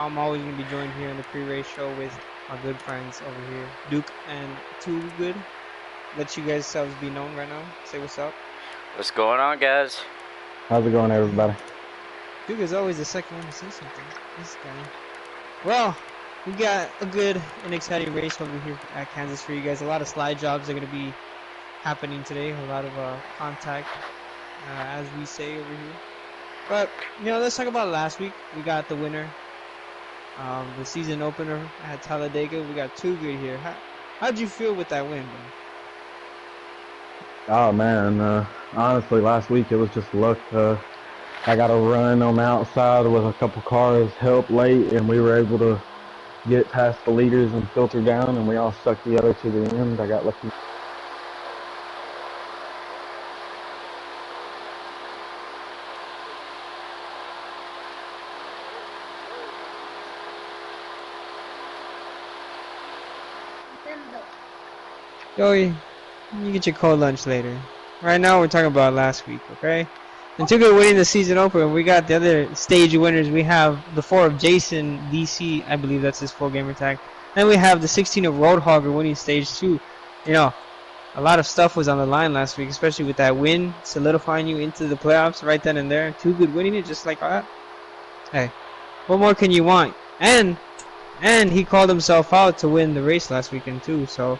I'm always going to be joined here in the pre-race show with my good friends over here, Duke and Too Good. Let you guys selves be known right now. Say what's up. What's going on, guys? How's it going, everybody? Duke is always the second one to say something. This guy. Well, we got a good and exciting race over here at Kansas for you guys. A lot of slide jobs are going to be happening today. A lot of contact, as we say over here. But, let's talk about last week. We got the winner. The season opener at Talladega. We got Too Good here. How'd you feel with that win, man? Oh, man. Honestly, last week it was just luck. I got a run on the outside with a couple cars, help late, and we were able to get past the leaders and filter down, and we all stuck together to the end. I got lucky. Joey, you get your cold lunch later. Right now we're talking about last week, okay? And Too Good winning the season opener. We got the other stage winners. We have the 4 of Jason DC, I believe that's his full gamer tag. And we have the 16 of Roadhogger winning stage 2. A lot of stuff was on the line last week, especially with that win, solidifying you into the playoffs right then and there. Too Good winning it just like that. Hey, what more can you want? And he called himself out to win the race last weekend too, so...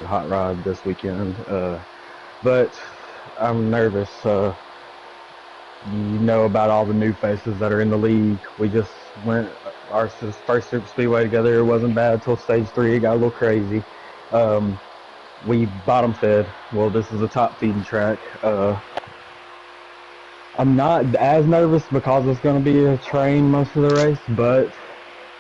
Hot rod this weekend, but I'm nervous. You know about all the new faces that are in the league. We just went our first super speedway together. It wasn't bad till stage 3. It got a little crazy. We bottom fed. Well, this is a top feeding track. I'm not as nervous because it's going to be a train most of the race, but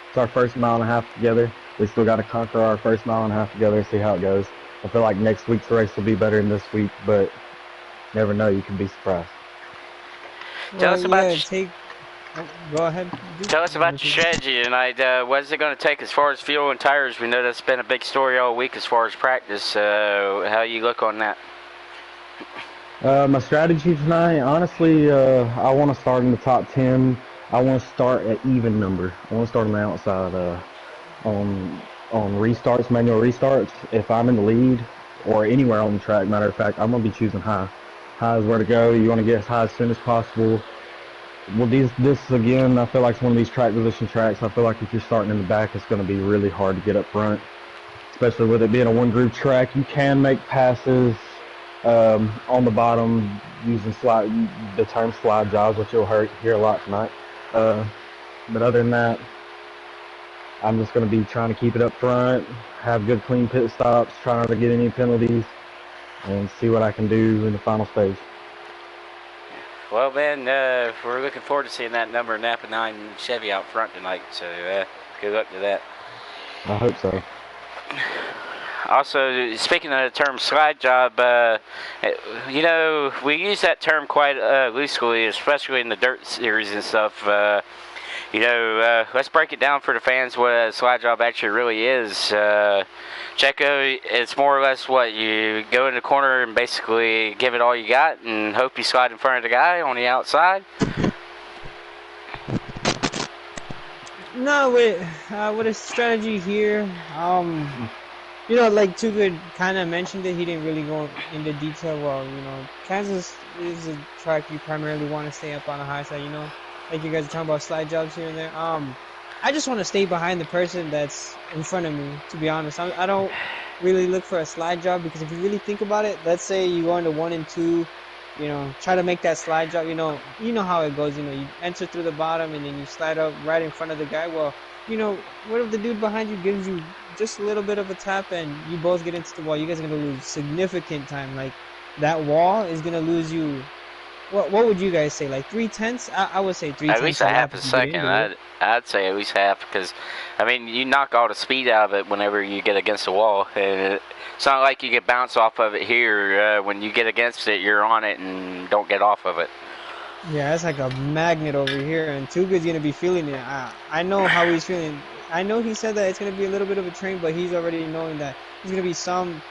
it's our first mile and a half together. We still got to conquer our first mile and a half together and see how it goes. I feel like next week's race will be better than this week, but never know. You can be surprised. Tell us about go ahead. Tell us about your strategy tonight. What is it going to take as far as fuel and tires? We know that's been a big story all week as far as practice. How you look on that? My strategy tonight, honestly, I want to start in the top 10. I want to start at even number. I want to start on the outside. On restarts, manual restarts, if I'm in the lead or anywhere on the track, matter of fact, I'm going to be choosing high. High is where to go. You want to get as high as soon as possible. Well, this again, I feel like it's one of these track position tracks. I feel like if you're starting in the back, it's going to be really hard to get up front, especially with it being a one-groove track. You can make passes on the bottom using the term slide jobs, which you'll hear a lot tonight. But other than that, I'm just going to be trying to keep it up front, have good clean pit stops, try not to get any penalties, and see what I can do in the final stage. Well, man, we're looking forward to seeing that number Napa 9 Chevy out front tonight, so good luck to that. I hope so. Also, speaking of the term slide job, we use that term quite loosely, especially in the dirt series and stuff. Let's break it down for the fans what a slide job actually really is. Checo, it's more or less what you go in the corner and basically give it all you got and hope you slide in front of the guy on the outside. No, with a strategy here, like Too Good kind of mentioned it. He didn't really go into detail. Well, Kansas is a track you primarily want to stay up on the high side. Like you guys are talking about slide jobs here and there. I just want to stay behind the person that's in front of me, to be honest. I don't really look for a slide job because if you really think about it, let's say you go into 1 and 2, try to make that slide job. You know how it goes. You enter through the bottom and then you slide up right in front of the guy. Well, what if the dude behind you gives you just a little bit of a tap and you both get into the wall? You guys are going to lose significant time. Like, that wall is going to lose you. What would you guys say? Like 3/10? I would say 3/10. At least a half a second. I'd say at least half because, you knock all the speed out of it whenever you get against the wall. And it's not like you get bounced off of it here. When you get against it, you're on it and don't get off of it. Yeah, it's like a magnet over here, and Too Good's gonna be feeling it. I know how he's feeling. I know he said that it's gonna be a little bit of a train, but he's already knowing that there's gonna be some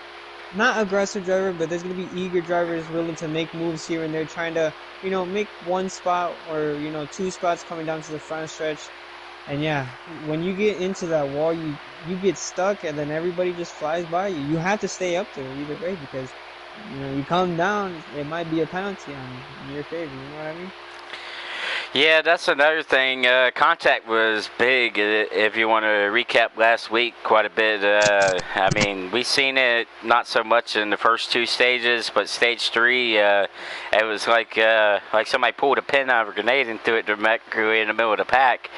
not aggressive driver, but there's going to be eager drivers willing to make moves here and there, trying to, make one spot or, two spots coming down to the front stretch. And yeah, when you get into that wall, you get stuck, and then everybody just flies by you. You have to stay up there either way, because, you come down, it might be a penalty on your favor, you know what I mean? Yeah, that's another thing. Contact was big. If you want to recap last week quite a bit, I mean, we seen it not so much in the first two stages, but stage 3, it was like somebody pulled a pin out of a grenade and threw it directly in the middle of the pack,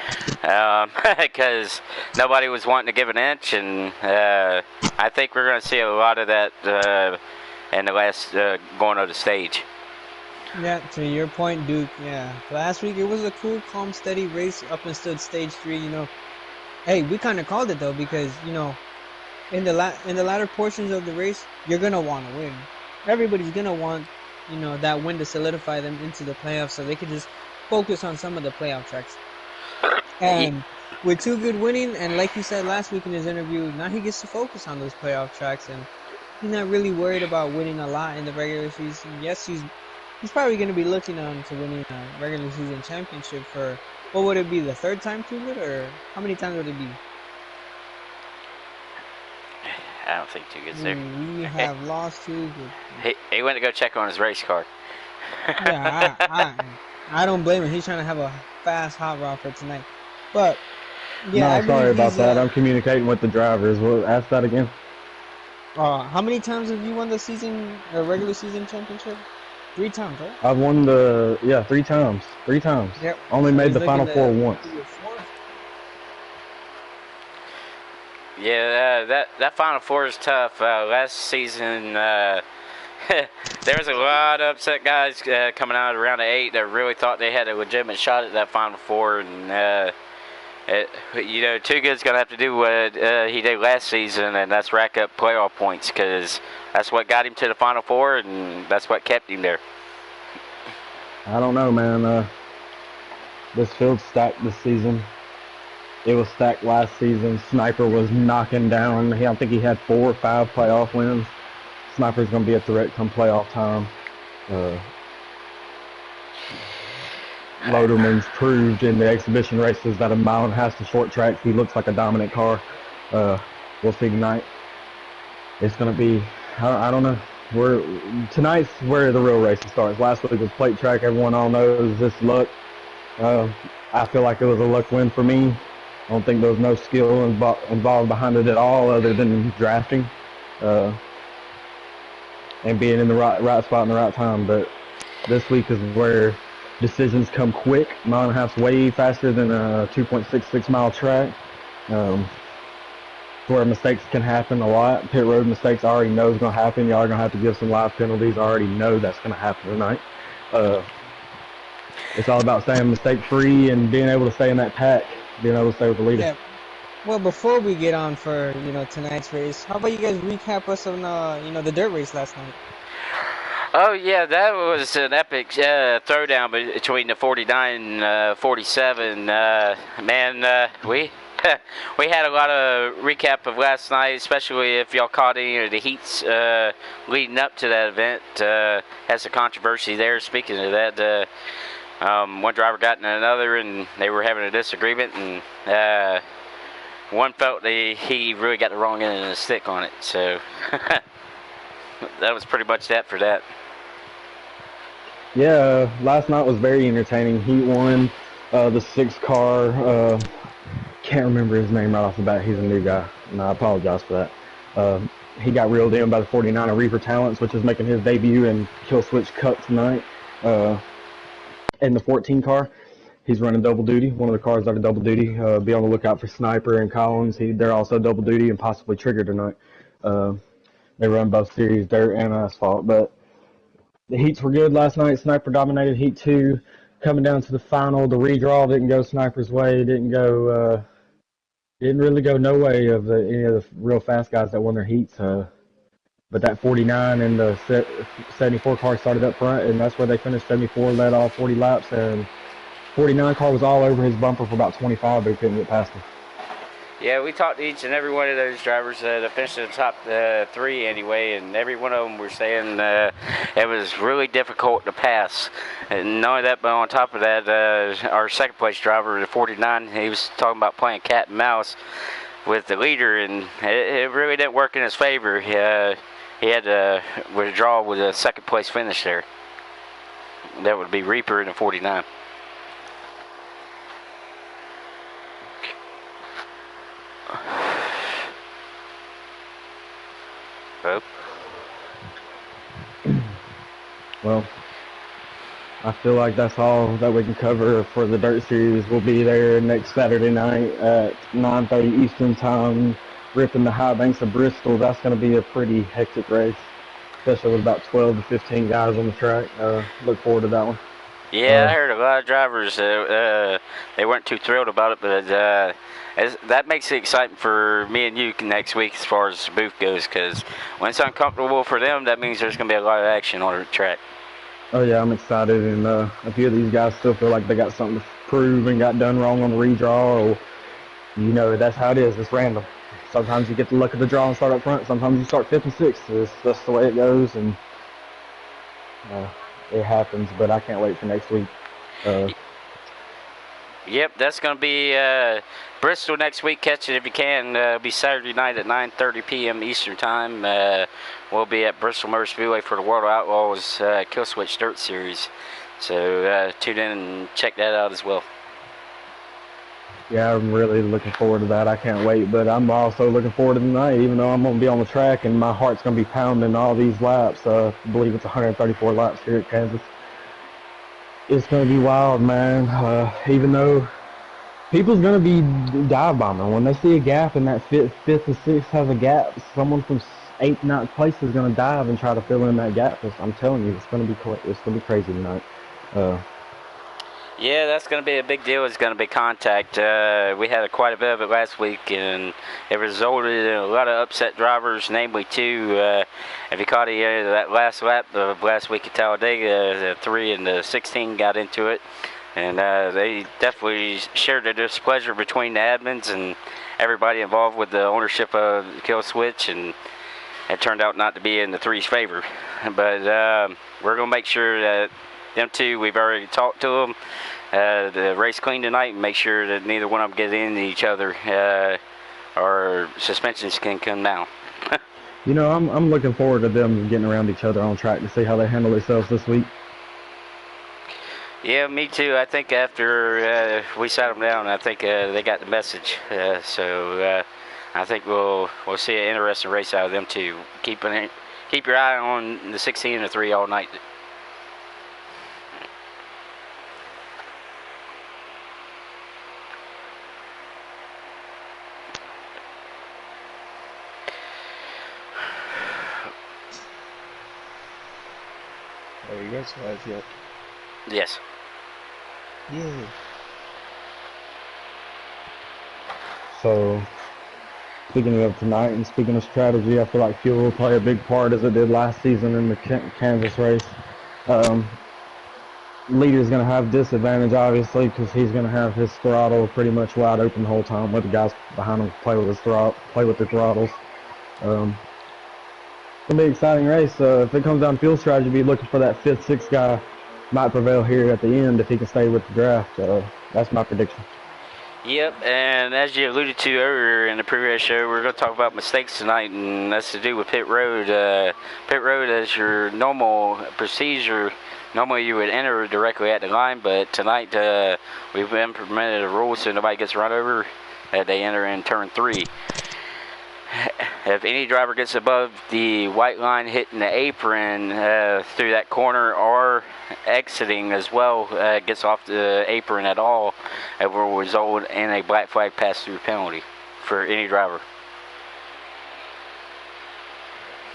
because nobody was wanting to give an inch, and I think we're going to see a lot of that in the last going of the stage. Yeah, to your point, Duke. Yeah, last week it was a cool, calm, steady race up until stage 3. Hey, we kind of called it though, because in the latter portions of the race, you're gonna want to win. Everybody's gonna want that win to solidify them into the playoffs, so they can just focus on some of the playoff tracks. And with Too Good winning, and like he said last week in his interview, now he gets to focus on those playoff tracks, and he's not really worried about winning a lot in the regular season. Yes, he's probably going to be looking on to winning a regular season championship for, what would it be, the third time Too Good, or how many times would it be? I don't think Too Good's there. We have lost Too Good. He went to go check on his race car. Yeah, I don't blame him. He's trying to have a fast hot rod for tonight. But, yeah. No, sorry about that. I'm communicating with the drivers. Well, ask that again. How many times have you won the regular season championship? 3 times, right? I've won 3 times. 3 times. Yep. Only made the Final Four once. Yeah, that Final Four is tough. Last season, there was a lot of upset guys coming out of round of 8 that really thought they had a legitimate shot at that Final Four, and Too Good's gonna have to do what he did last season, and that's rack up playoff points, because that's what got him to the Final Four, and that's what kept him there. I don't know, man. This field's stacked this season. It was stacked last season. Sniper was knocking down. I think he had 4 or 5 playoff wins. Sniper's going to be a threat come playoff time. Loderman's proved in the exhibition races that a mile and a half to short tracks, he looks like a dominant car. We'll see tonight. It's going to be, I don't know. Tonight's where the real race starts. Last week was plate track. Everyone all knows this luck. I feel like it was a luck win for me. I don't think there was no skill involved behind it at all, other than drafting and being in the right spot in the right time. But this week is where decisions come quick. Mile and a half's way faster than a 2.66 mile track. Where mistakes can happen a lot. Pit road mistakes I already know is going to happen. Y'all are going to have to give some live penalties. I already know that's going to happen tonight. It's all about staying mistake-free and being able to stay in that pack, being able to stay with the leader. Yeah. Well, before we get on for, tonight's race, how about you guys recap us on, the dirt race last night? Oh, yeah, that was an epic throwdown between the 49 47. Man, we had a lot of recap of last night, especially if y'all caught any of the heats leading up to that event. Had some controversy there. Speaking of that, one driver got in another, and they were having a disagreement, and one felt he really got the wrong end of the stick on it. So that was pretty much that for that. Yeah, last night was very entertaining. Heat 1, the 6 car. Can't remember his name right off the bat. He's a new guy, and I apologize for that. He got reeled in by the 49 Reaper Talents, which is making his debut in Kill Switch Cup tonight. In the 14 car, he's running double duty. One of the cars that are double duty. Be on the lookout for Sniper and Collins. They're also double duty and possibly Trigger tonight. They run both series, dirt and asphalt. But the heats were good last night. Sniper dominated Heat 2. Coming down to the final, the redraw didn't go Sniper's way. Didn't really go no way of any of the real fast guys that won their heats. But that 49 and the 74 car started up front, and that's where they finished. 74 led all 40 laps, and 49 car was all over his bumper for about 25, but he couldn't get past him. Yeah, we talked to each and every one of those drivers that finished in the top 3 anyway, and every one of them were saying it was really difficult to pass. And not only that, but on top of that, our second place driver, the 49, he was talking about playing cat and mouse with the leader, and it really didn't work in his favor. He had to withdraw with a second place finish there. That would be Reaper in the 49. Oh. Well, I feel like that's all that we can cover for the Dirt Series. We'll be there next Saturday night at 9:30 Eastern Time, ripping the high banks of Bristol. That's going to be a pretty hectic race, especially with about 12 to 15 guys on the track. Look forward to that one. Yeah, I heard a lot of drivers, they weren't too thrilled about it, but that makes it exciting for me and you next week as far as the booth goes, because when it's uncomfortable for them, that means there's going to be a lot of action on the track. Oh, yeah, I'm excited, and a few of these guys still feel like they got something to prove and got done wrong on the redraw, or, you know, that's how it is. It's random. Sometimes you get the luck of the draw and start up front. Sometimes you start 5th and 6th. That's the way it goes, and it happens, but I can't wait for next week. Yep, that's going to be Bristol next week. Catch it if you can. It'll be Saturday night at 9:30 p.m. Eastern Time. We'll be at Bristol Motor Speedway for the World of Outlaws Kill Switch Dirt Series. So tune in and check that out as well. Yeah, I'm really looking forward to that. I can't wait, but I'm also looking forward to tonight, even though I'm going to be on the track and my heart's going to be pounding all these laps. I believe it's 134 laps here at Kansas. It's going to be wild, man. Even though people's going to be dive bombing. When they see a gap and that 5th and 6th has a gap, someone from 8th, 9th place is going to dive and try to fill in that gap. I'm telling you, it's going to be crazy tonight. Yeah, that's going to be a big deal. It's going to be contact. We had quite a bit of it last week, and it resulted in a lot of upset drivers, namely 2. If you caught that last lap of last week at Talladega, the 3 and the 16 got into it, and they definitely shared their displeasure between the admins and everybody involved with the ownership of Kill Switch, and it turned out not to be in the 3's favor. But we're going to make sure that them 2, we've already talked to them. The race clean tonight and make sure that neither one of them get into each other, or suspensions can come down. You know, I'm looking forward to them getting around each other on track to see how they handle themselves this week. Yeah, me too. I think after we sat them down, I think they got the message. So I think we'll see an interesting race out of them too. Keep your eye on the 16 and the 3 all night. Are you guys live yet? Yes. Yeah. So, speaking of tonight and speaking of strategy, I feel like fuel will play a big part as it did last season in the Kansas race. Leader's going to have disadvantage, obviously, because he's going to have his throttle pretty much wide open the whole time. Let the guys behind him play with their throttles. It's going to be an exciting race. If it comes down to fuel strategy, be looking for that 5th, 6th guy. Might prevail here at the end if he can stay with the draft. That's my prediction. Yep, and as you alluded to earlier in the previous show, we're going to talk about mistakes tonight, and that's to do with pit road. Pit road is your normal procedure. Normally you would enter directly at the line, but tonight we've implemented a rule so nobody gets run over, that they enter in turn 3. If any driver gets above the white line hitting the apron through that corner or exiting as well, gets off the apron at all, it will result in a black flag pass-through penalty for any driver.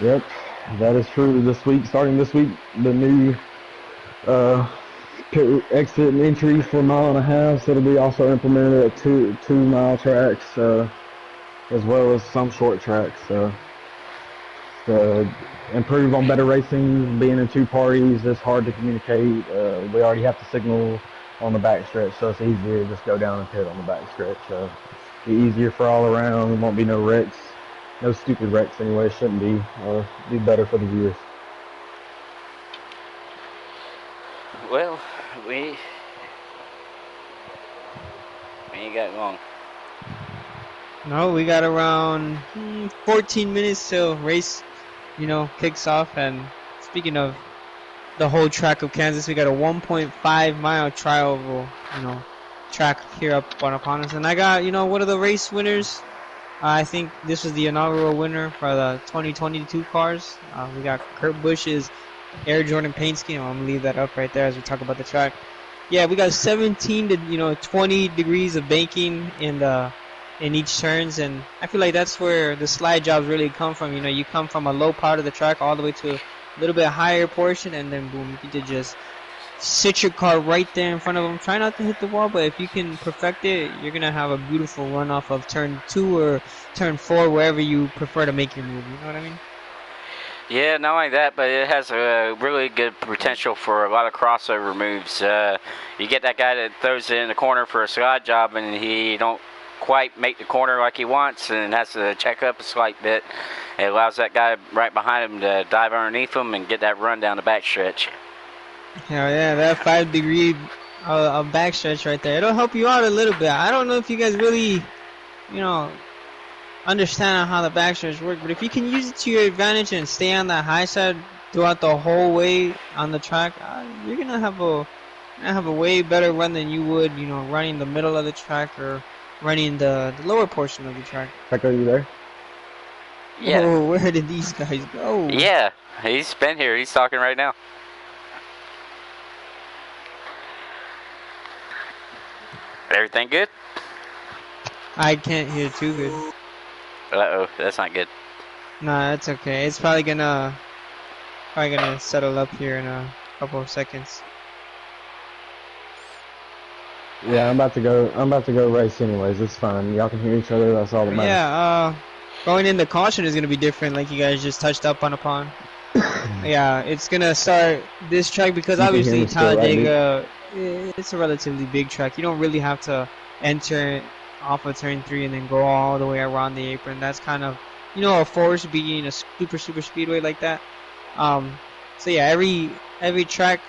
Yep, that is true. Starting this week, the new pit exit and entry for 1.5 miles, so it'll be also implemented at 2-mile tracks, as well as some short tracks. To improve on better racing, being in 2 parties, it's hard to communicate. We already have to signal on the backstretch, so it's easier to just go down and pit on the backstretch. Be easier for all around. There won't be no wrecks. No stupid wrecks anyway. Shouldn't be. Be better for the viewers. Well, we ain't got long. No, we got around 14 minutes till race, kicks off. And speaking of the whole track of Kansas, we got a 1.5 mile trioval, track here upon us. And I got, one of the race winners. I think this was the inaugural winner for the 2022 cars. We got Kurt Busch's Air Jordan paint scheme. I'm gonna leave that up right there as we talk about the track. Yeah, we got 17 to 20 degrees of banking in each turns, and I feel like that's where the slide jobs really come from. You come from a low part of the track all the way to a little bit higher portion, and then boom, you can just sit your car right there in front of them. Try not to hit the wall, but if you can perfect it, you're gonna have a beautiful run off of turn 2 or turn 4, wherever you prefer to make your move. You know what I mean? Yeah, not only that, but it has a really good potential for a lot of crossover moves. You get that guy that throws it in the corner for a slide job, and he don't quite make the corner like he wants, and has to check up a slight bit. It allows that guy right behind him to dive underneath him and get that run down the backstretch. Hell yeah, that 5-degree backstretch right there. It'll help you out a little bit. I don't know if you guys really, understand how the backstretch work, but if you can use it to your advantage and stay on that high side throughout the whole way on the track, you're gonna have a way better run than you would, running the middle of the track or running the lower portion of the track. Checo, are you there? Yeah. Oh, where did these guys go? Yeah, he's been here. He's talking right now. Everything good? I can't hear too good. Uh-oh, that's not good. Nah, that's okay. It's probably gonna settle up here in a couple of seconds. Yeah, I'm about to go race anyways. It's fine. Y'all can hear each other. That's all that matters. Yeah, going into caution is gonna be different, like you guys just touched up upon. Yeah, it's gonna start this track because You can hear obviously me still, right, Talladega, it's a relatively big track. You don't really have to enter off of turn 3 and then go all the way around the apron. That's kind of, a force being a super speedway like that. So yeah, every track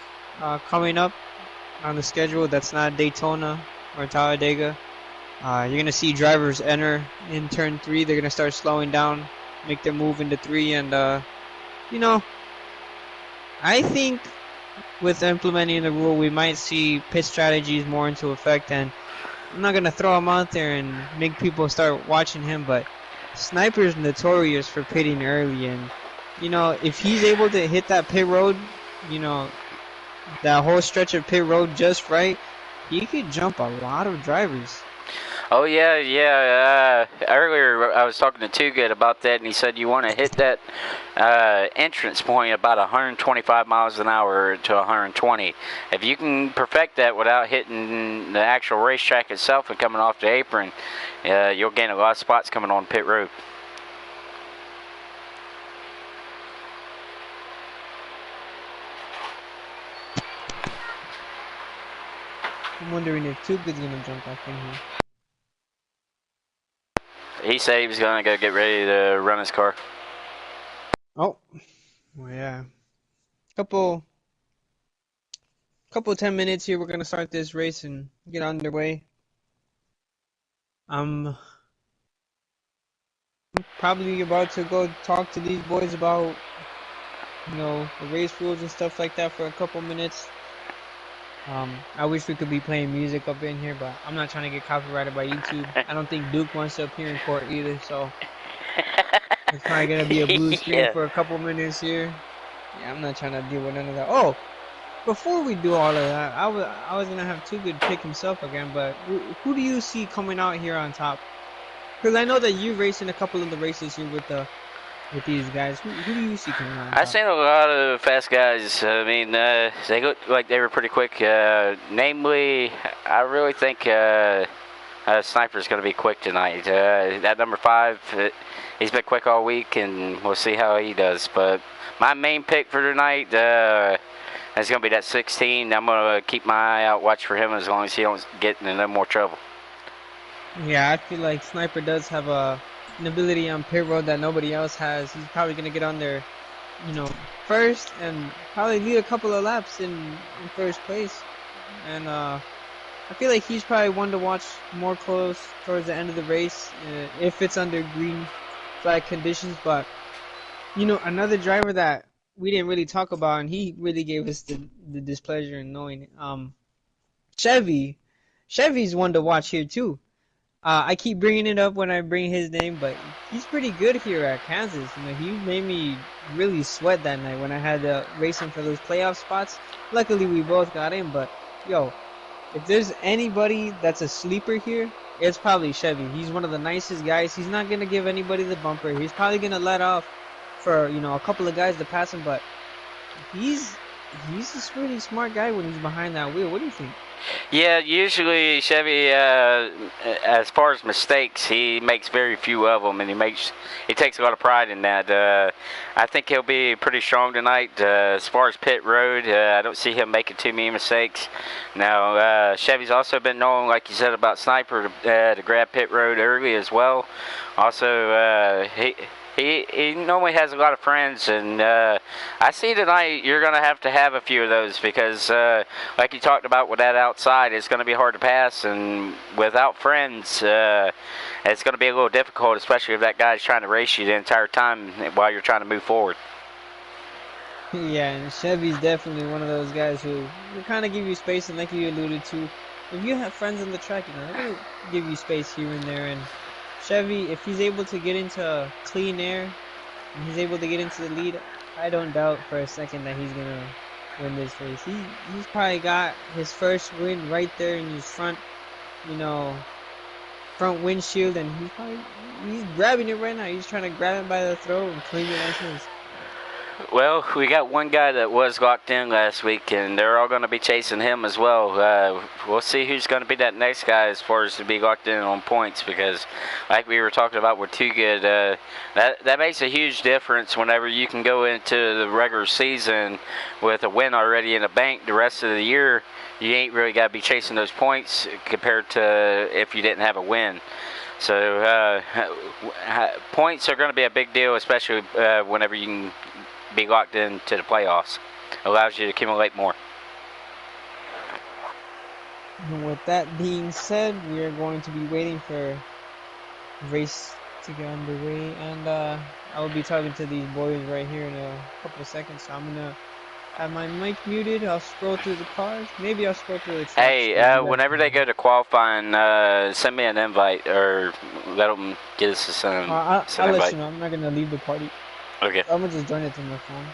coming up on the schedule that's not Daytona or Talladega, you're gonna see drivers enter in turn 3. They're gonna start slowing down, make their move into 3, and I think with implementing the rule, we might see pit strategies more into effect. And I'm not gonna throw him out there and make people start watching him, but Sniper's notorious for pitting early, and if he's able to hit that pit road, that whole stretch of pit road just right, he could jump a lot of drivers. Oh, yeah. Earlier, I was talking to Too Good about that, and he said you want to hit that entrance point about 125 miles an hour to 120. If you can perfect that without hitting the actual racetrack itself and coming off the apron, you'll gain a lot of spots coming on pit road. I'm wondering if Too Good's gonna jump back in here. He said he was going to go get ready to run his car. Oh, well, yeah. Couple 10 minutes here. We're gonna start this race and get underway. I'm probably about to go talk to these boys about, the race rules and stuff like that for a couple minutes. I wish we could be playing music up in here, but I'm not trying to get copyrighted by YouTube. I don't think Duke wants to appear in court either, so it's probably gonna be a blue screen for a couple minutes here. Yeah, I'm not trying to deal with none of that. Oh, before we do all of that, I was gonna have Too Good pick himself again, but who do you see coming out here on top? Because I know that you're racing a couple of the races here with these guys. Who do you see coming out on top? I've seen a lot of fast guys. I mean, they look like they were pretty quick. Namely, I really think Sniper's going to be quick tonight. That number 5, he's been quick all week, and we'll see how he does. But my main pick for tonight is going to be that 16. I'm going to keep my eye out, watch for him as long as he don't get into no more trouble. Yeah, I feel like Sniper does have an ability on pit road that nobody else has. He's probably gonna get on there, first and probably lead a couple of laps in first place. And I feel like he's probably one to watch more close towards the end of the race if it's under green flag conditions. But another driver that we didn't really talk about, and he really gave us the displeasure in knowing it. Chevy. Chevy's one to watch here too. I keep bringing it up when I bring his name, but he's pretty good here at Kansas. He made me really sweat that night when I had to race him for those playoff spots. Luckily, we both got in, but yo, if there's anybody that's a sleeper here, it's probably Chevy. He's one of the nicest guys. He's not gonna give anybody the bumper. He's probably gonna let off for a couple of guys to pass him, but he's he's a pretty smart guy when he's behind that wheel. What do you think? Yeah, usually Chevy, as far as mistakes, he makes very few of them, and he takes a lot of pride in that. I think he'll be pretty strong tonight. As far as pit road, I don't see him making too many mistakes. Now, Chevy's also been known, like you said about Sniper, to grab pit road early as well. Also, he normally has a lot of friends, and I see tonight you're going to have a few of those because, like you talked about with that outside, it's going to be hard to pass, and without friends, it's going to be a little difficult, especially if that guy's trying to race you the entire time while you're trying to move forward. Yeah, and Chevy's definitely one of those guys who will kind of give you space, and like you alluded to, if you have friends on the track, they're gonna give you space here and there. And Chevy, if he's able to get into clean air and he's able to get into the lead, I don't doubt for a second that he's gonna win this race. He's probably got his first win right there in his you know, front windshield, and he's grabbing it right now. He's trying to grab it by the throat and claim it as his. Well, we got one guy that was locked in last week, and they're all going to be chasing him as well. We'll see who's going to be that next guy as far as to be locked in on points, because like we were talking about with Too Good, that makes a huge difference whenever you can go into the regular season with a win already in the bank the rest of the year. You ain't really got to be chasing those points compared to if you didn't have a win. So points are going to be a big deal, especially whenever you can be locked into the playoffs. Allows you to accumulate more. And with that being said, we are going to be waiting for the race to get underway, and I will be talking to these boys right here in a couple of seconds. So I'm gonna have my mic muted. I'll scroll through the cars. Maybe I'll scroll through the tracks. Hey, whenever they go to qualifying, send me an invite or let them get us I'll let you know. I'm not gonna leave the party. Okay. I'm gonna just join it through my phone.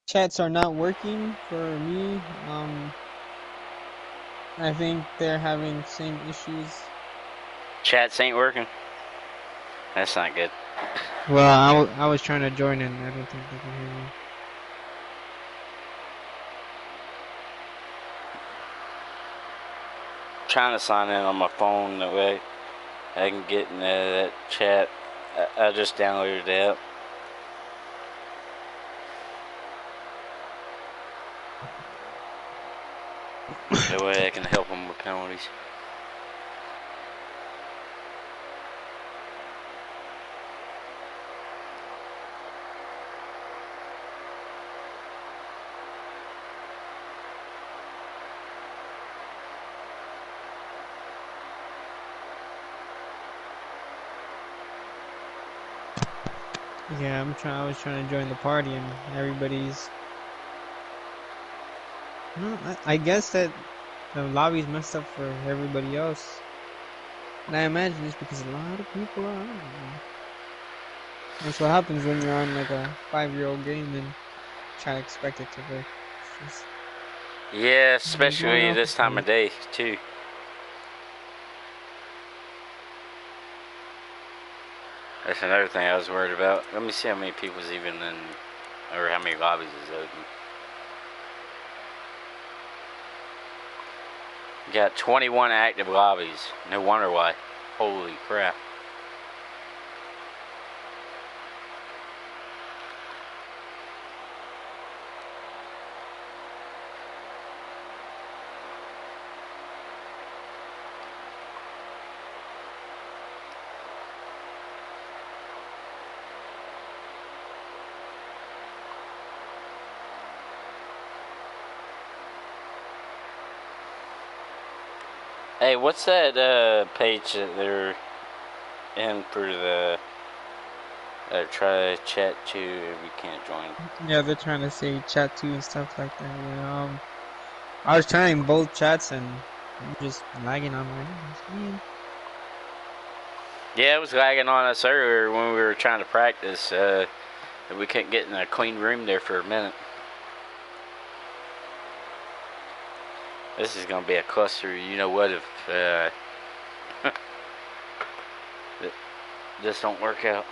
chats are not working for me. I think they're having same issues. Chats ain't working. That's not good. Well, I was trying to join in. I don't think they can hear me. Trying to sign in on my phone that way I can get in that chat. I just downloaded the app. That way I can help them with penalties. Yeah, I was trying to join the party, and everybody's. Well, I guess that the lobby's messed up for everybody else, and I imagine it's because a lot of people are on it. That's what happens when you're on like a 5-year-old game and try to expect it to work. It's just, Yeah, especially this time of day too. That's another thing I was worried about. Let me see how many people's even in, or how many lobbies is open. Got 21 active lobbies. No wonder why. Holy crap. Hey, what's that page that they're in for the try to chat to if you can't join? yeah, they're trying to say chat to and stuff like that. Yeah, I was trying both chats and I'm just lagging on my. Yeah, it was lagging on us earlier when we were trying to practice. We couldn't get in a clean room there for a minute. This is gonna be a cluster. You know what? If this don't work out,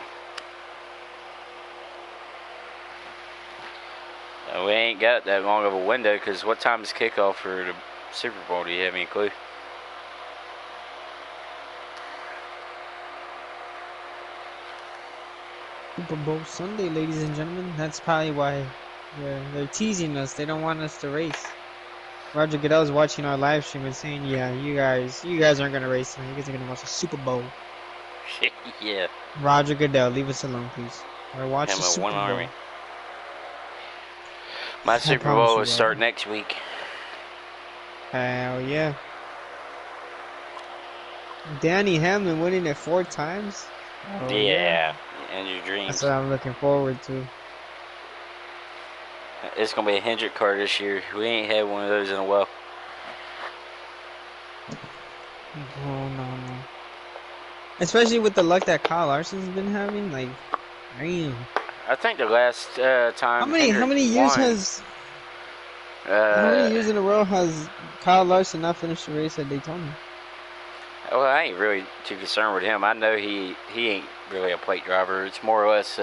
we ain't got that long of a window. Cause what time is kickoff for the Super Bowl? Do you have any clue? Super Bowl Sunday, ladies and gentlemen. That's probably why they're teasing us. They don't want us to race. Roger Goodell's watching our live stream and saying, "Yeah, you guys aren't gonna race tonight. You guys are gonna watch the Super Bowl." Yeah. Roger Goodell, leave us alone, please. Or watch the Super One Bowl. army. My Super Bowl will start next week. Hell yeah. Danny Hamlin winning it 4 times. Oh, yeah, and your dreams. That's what I'm looking forward to. It's gonna be a Hendrick car this year. We ain't had one of those in a while. Oh no. Especially with the luck that Kyle Larson's been having, like, damn. I think the last time. How many years has? How many years in a row has Kyle Larson not finished a race at Daytona? Well, I ain't really too concerned with him. I know he ain't really a plate driver. It's more or less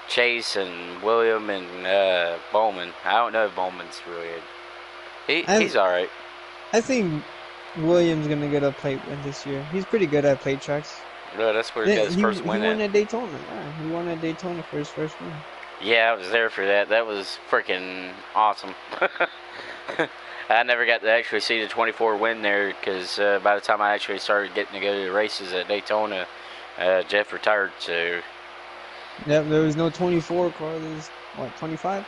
Chase and William and Bowman. I don't know if Bowman's really. He's all right. I think Williams gonna get a plate win this year. He's pretty good at plate tracks. No, that's where he got his first win. He won at Daytona. Yeah, he won at Daytona for his first win. Yeah, I was there for that. That was freaking awesome. I never got to actually see the 24 win there because by the time I actually started getting to go to the races at Daytona, Jeff retired. So. Yep, there was no 24 car. There's what, 25?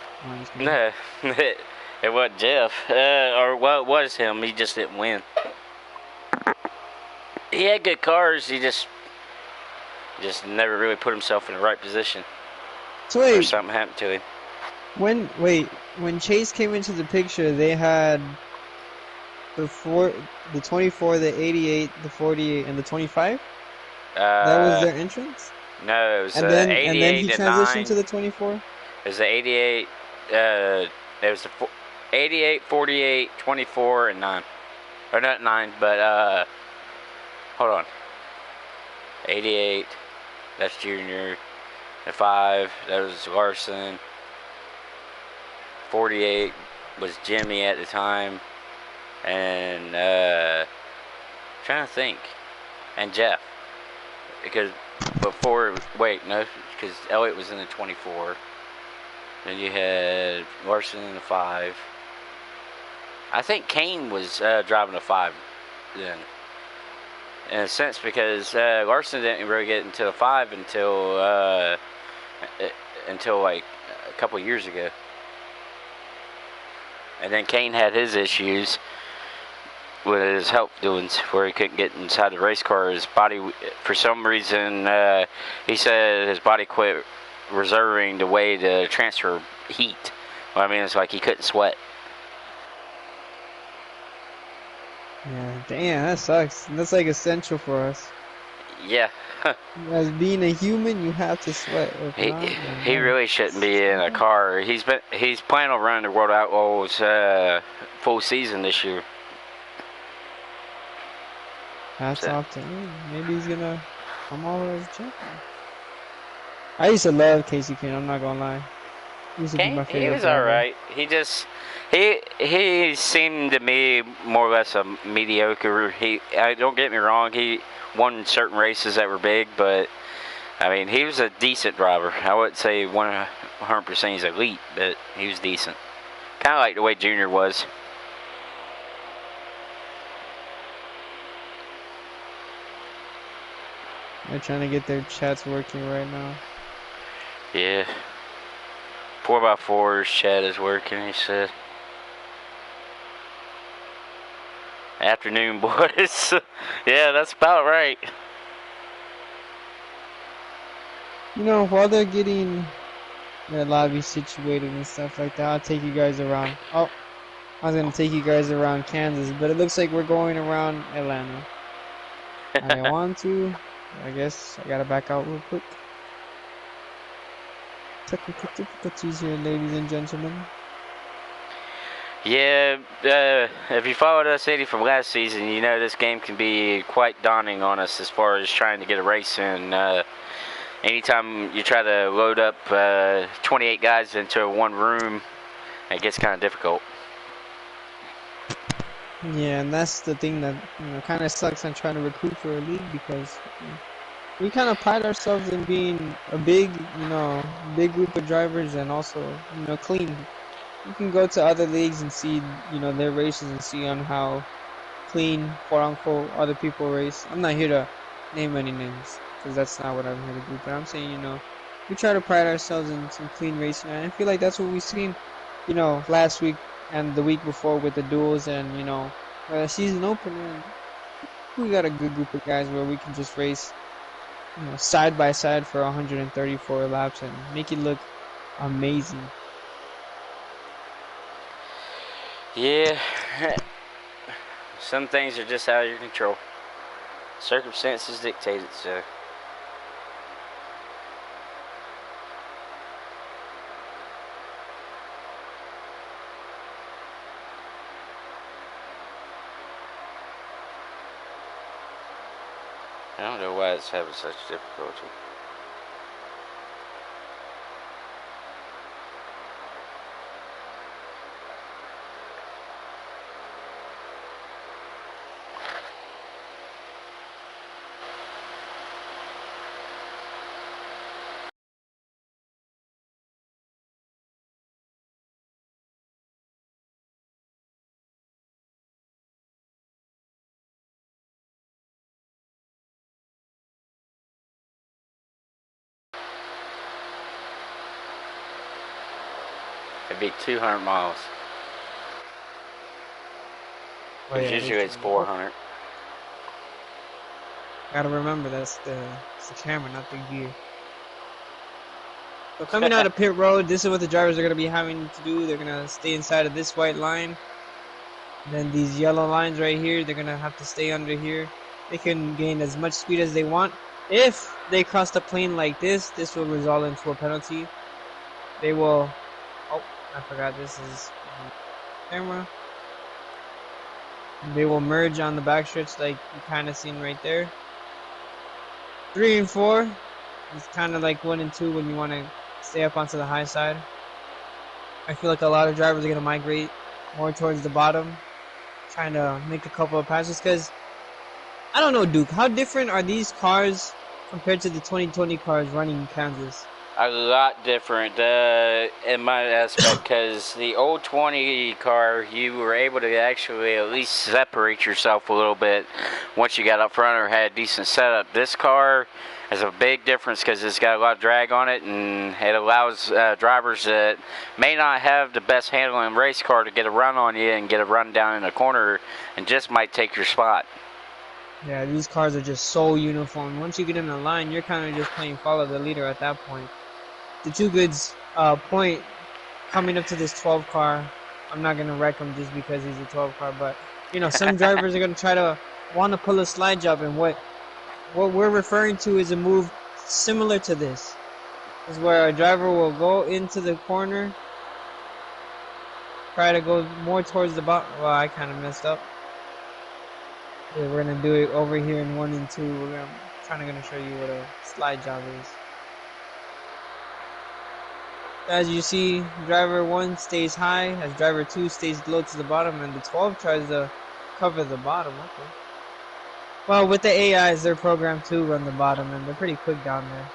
No, it wasn't Jeff, or well, it was him. He just didn't win. He had good cars. He just never really put himself in the right position. So wait, or something happened to him. When Chase came into the picture, they had the 24, the 88, the 48, and the 25. That was their entrance. No, it was And then 88 he to transitioned 9. to the 24. It was the 88. It was the 88, 48, 24, and 9. Or not 9, but hold on. 88. That's Junior. The 5. That was Larson. 48 was Jimmy at the time. And trying to think. And Jeff. Because before, wait, no, because Elliott was in the 24. Then you had Larson in the 5. I think Kane was driving a 5 then. In a sense, because Larson didn't really get into the 5 until like a couple of years ago. And then Kane had his issues with his health doings where he couldn't get inside the race car. His body, for some reason, he said his body quit reserving the way to transfer heat. Well, I mean, it's like he couldn't sweat. Yeah, damn, that sucks. That's like essential for us. Yeah. As being a human, you have to sweat. He really shouldn't be in a car. He's planning on running the World Outlaws full season this year. Hats off to him. Maybe he's gonna come over as a champion. I used to love Casey Kane. I'm not gonna lie. He used to be my favorite. He was driver. alright. He seemed to me more or less a mediocre. Don't get me wrong. He won certain races that were big, but I mean he was a decent driver. I wouldn't say 100% he's elite, but he was decent. Kind of like the way Junior was. They're trying to get their chats working right now. Yeah. 4x4's chat is working, he said. Afternoon, boys. Yeah, that's about right. You know, while they're getting their lobby situated and stuff like that, I'll take you guys around. Oh, I was going to take you guys around Kansas, but it looks like we're going around Atlanta. I want to. I guess I got to back out real quick. Technical difficulties here, ladies and gentlemen. Yeah, if you followed us, Eddie, from last season, you know this game can be quite daunting on us as far as trying to get a race in. Anytime you try to load up 28 guys into one room, it gets kind of difficult. Yeah, and that's the thing that kind of sucks on trying to recruit for a league because we kind of pride ourselves in being a big group of drivers and also clean. You can go to other leagues and see their races and see on how clean, quote unquote, other people race. I'm not here to name any names because that's not what I'm here to do. But I'm saying we try to pride ourselves in some clean racing, and I feel like that's what we've seen last week and the week before with the duels and the season opener. We got a good group of guys where we can just race side by side for 134 laps and make it look amazing. Yeah, some things are just out of your control. Circumstances dictate it, so. I don't know why it's having such difficulty. It'd be 200 miles. Oh, yeah, usually it's 400. Gotta remember it's the camera, not the gear. So coming out of pit road, this is what the drivers are gonna be having to do. They're gonna stay inside of this white line. Then these yellow lines right here, they're gonna have to stay under here. They can gain as much speed as they want. If they cross the plane like this will result into a penalty. They will. Oh, I forgot this is camera. They will merge on the backstretch like you kind of seen right there. 3 and 4 is kind of like 1 and 2 when you want to stay up onto the high side. I feel like a lot of drivers are going to migrate more towards the bottom, trying to make a couple of passes. Because I don't know, Duke, how different are these cars compared to the 2020 cars running in Kansas? A lot different in my aspect, because the old 20 car, you were able to actually at least separate yourself a little bit once you got up front or had a decent setup. This car has a big difference because it's got a lot of drag on it, and it allows drivers that may not have the best handling race car to get a run on you and get a run down in the corner and just might take your spot. Yeah, these cars are just so uniform. Once you get in the line, you're kind of just playing follow the leader at that point. The Two Goods point coming up to this 12 car, I'm not going to wreck him just because he's a 12 car, but, you know, some drivers are going to try to want to pull a slide job, and what we're referring to is a move similar to this. Is where a driver will go into the corner, try to go more towards the bottom. Well, I kind of messed up. Yeah, we're going to do it over here in 1 and 2. I'm trying to show you what a slide job is. As you see, driver 1 stays high, as driver 2 stays low to the bottom, and the 12 tries to cover the bottom. Okay. Well, with the AIs, they're programmed to run the bottom, and they're pretty quick down there.